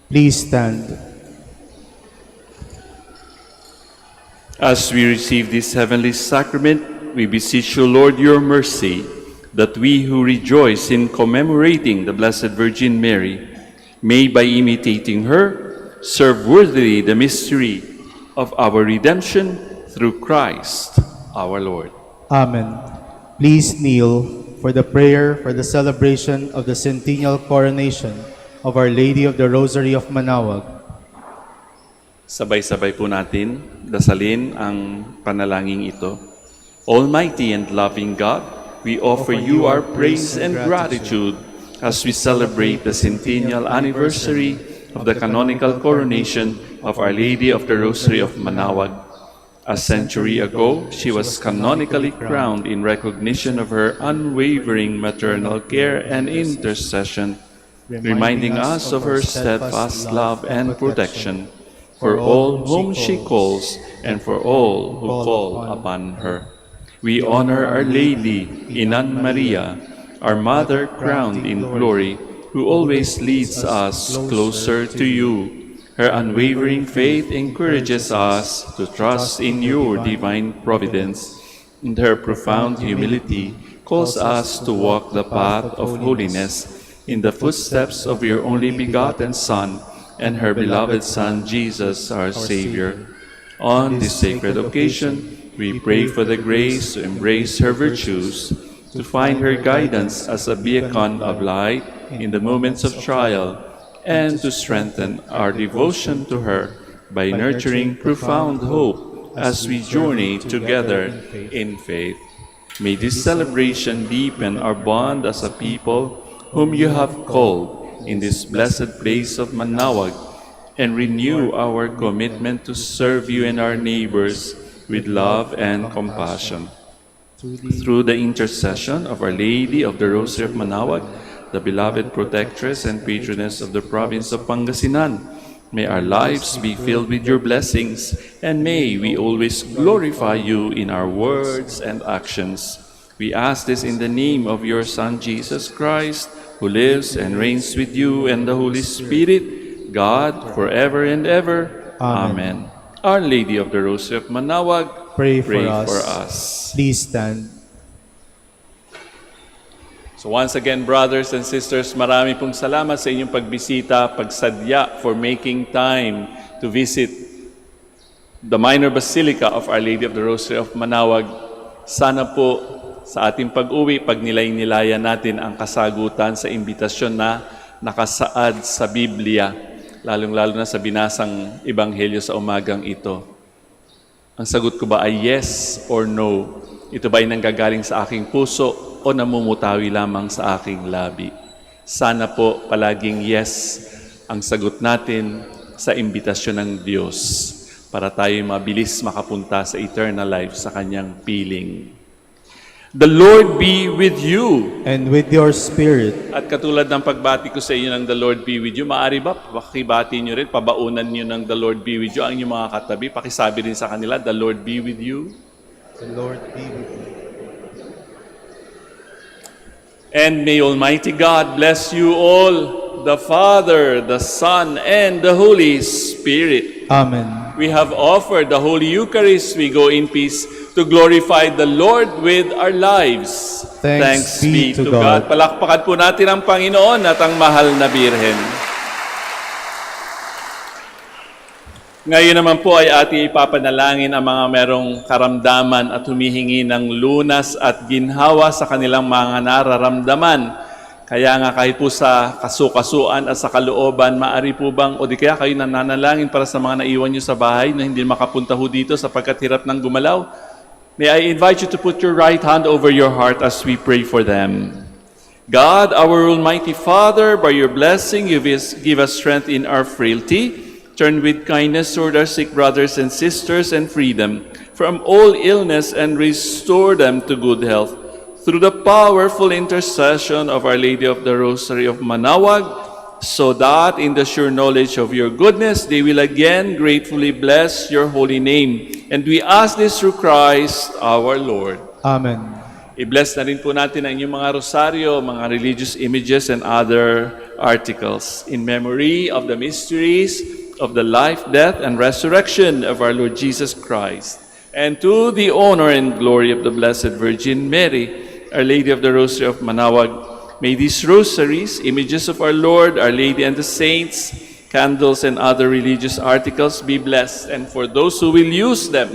[SPEAKER 2] Please stand.
[SPEAKER 6] As we receive this heavenly sacrament, we beseech you, Lord, your mercy, that we who rejoice in commemorating the Blessed Virgin Mary may, by imitating her, serve worthily the mystery of our redemption through Christ our Lord.
[SPEAKER 2] Amen. Please kneel for the prayer for the celebration of the centennial coronation of Our Lady of the Rosary of Manaoag.
[SPEAKER 6] Sabay-sabay po natin dasalin ang panalangin ito. Almighty and loving God, we offer you our praise and gratitude as we celebrate the centennial anniversary of the canonical coronation of Our Lady of the Rosary of Manaoag. A century ago, she was canonically crowned in recognition of her unwavering maternal care and intercession, reminding us of her steadfast love and protection for all whom she calls and for all who call upon her. We honor Our Lady, Inan Maria, our Mother crowned in glory, who always leads us closer to you. Her unwavering faith encourages us to trust in your divine providence, and her profound humility calls us to walk the path of holiness in the footsteps of your only begotten Son, and her beloved Son, Jesus, our Savior. On this sacred occasion, we pray for the grace to embrace her virtues, to find her guidance as a beacon of light in the moments of trial, and to strengthen our devotion to her by nurturing profound hope as we journey together in faith. May this celebration deepen our bond as a people whom you have called in this blessed place of Manaoag, and renew our commitment to serve you and our neighbors with love and compassion. Through the intercession of Our Lady of the Rosary of Manaoag, the beloved protectress and patroness of the province of Pangasinan, may our lives be filled with your blessings, and may we always glorify you in our words and actions. We ask this in the name of your Son, Jesus Christ, who lives and reigns with you and the Holy Spirit, God, forever and ever. Amen. Our Lady of the Rosary of Manaoag,
[SPEAKER 2] Pray for
[SPEAKER 6] for
[SPEAKER 2] us.
[SPEAKER 6] us.
[SPEAKER 2] Please stand.
[SPEAKER 6] So once again, brothers and sisters, marami pong salamat sa inyong pagbisita, pagsadya, for making time to visit the Minor Basilica of Our Lady of the Rosary of Manaoag. Sana po sa ating pag-uwi, pag nilay-nilayan natin ang kasagutan sa imbitasyon na nakasaad sa Biblia, lalong-lalo na sa binasang Ebanghelyo sa umagang ito. Ang sagot ko ba ay yes or no? Ito ba ay nanggagaling sa aking puso o namumutawi lamang sa aking labi? Sana po palaging yes ang sagot natin sa imbitasyon ng Diyos para tayo mabilis makapunta sa eternal life sa Kanyang piling. The Lord be with you.
[SPEAKER 2] And with your spirit.
[SPEAKER 6] At katulad ng pagbati ko sa inyo ng The Lord be with you, maaari ba pakibati nyo rin, pabaunan nyo ng The Lord be with you ang inyong mga katabi, pakisabi rin sa kanila, The Lord be with you.
[SPEAKER 2] The Lord be with you.
[SPEAKER 6] And may Almighty God bless you all, the Father, the Son, and the Holy Spirit.
[SPEAKER 2] Amen.
[SPEAKER 6] We have offered the Holy Eucharist. We go in peace to glorify the Lord with our lives.
[SPEAKER 2] Thanks be to God.
[SPEAKER 6] Palakpakan po natin ang Panginoon at ang mahal na Birhen. Ngayon naman po ay ating ipapanalangin ang mga merong karamdaman at humihingi ng lunas at ginhawa sa kanilang mga nararamdaman. Kaya nga kahit po sa kasukasuan at sa kalooban, maaari po bang, o di kaya kayo nananalangin para sa mga naiwan nyo sa bahay na hindi makapunta ho dito sapagkat hirap ng gumalaw? May I invite you to put your right hand over your heart as we pray for them. God, our Almighty Father, by your blessing, you give us strength in our frailty. Turn with kindness toward our sick brothers and sisters and free them from all illness and restore them to good health. Through the powerful intercession of Our Lady of the Rosary of Manaoag, so that in the sure knowledge of your goodness, they will again gratefully bless your holy name. And we ask this through Christ our Lord.
[SPEAKER 2] Amen.
[SPEAKER 6] I-bless na rin po natin ang inyong mga rosaryo, mga religious images, and other articles. In memory of the mysteries of the life, death, and resurrection of our Lord Jesus Christ, and to the honor and glory of the Blessed Virgin Mary, Our Lady of the Rosary of Manaoag, may these rosaries, images of our Lord, Our Lady, and the saints, candles, and other religious articles be blessed. And for those who will use them,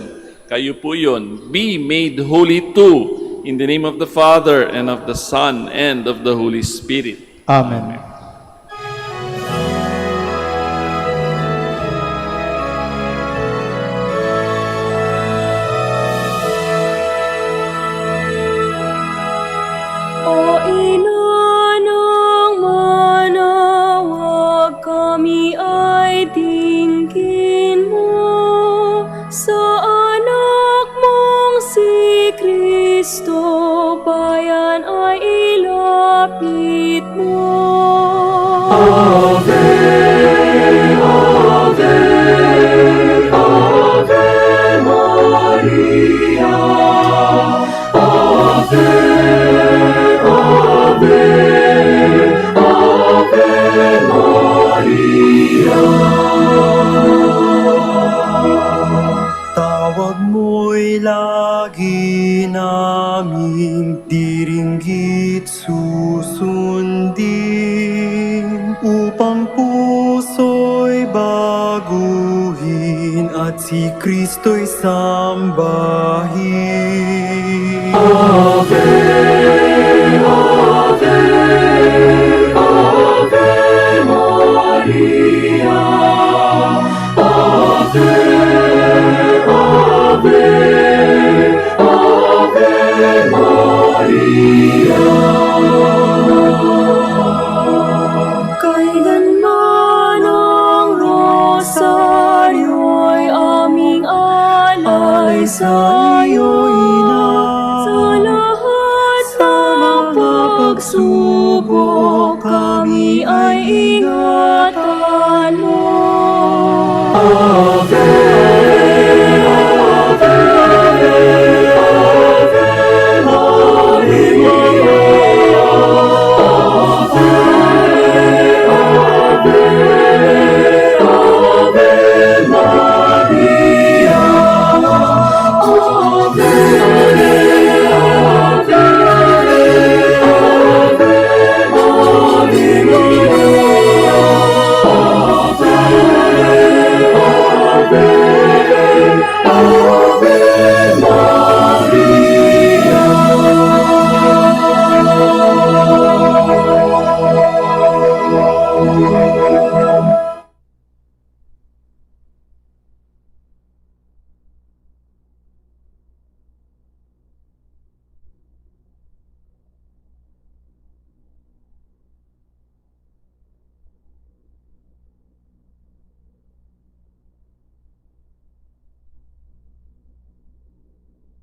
[SPEAKER 6] kayo po yun, be made holy too, in the name of the Father, and of the Son, and of the Holy Spirit.
[SPEAKER 2] Amen.
[SPEAKER 7] O ina ng Manaoag, kami ay tingin mo sa anak mong si Kristo, bayan ay ilapit mo. Ave, Ave, Ave Maria, Ave, Ave, Ave Maria. Tawag mo'y lagi naming diringgit susundin, upang puso'y baguhin at si Kristo'y sambahin. Ave, Ave, Ave Maria, Ave, Ave, Ave Maria. Kailanman ang rosaryo'y aming alay sa iyo, Ina. Sa lahat ng pagsubok kami ay ingat.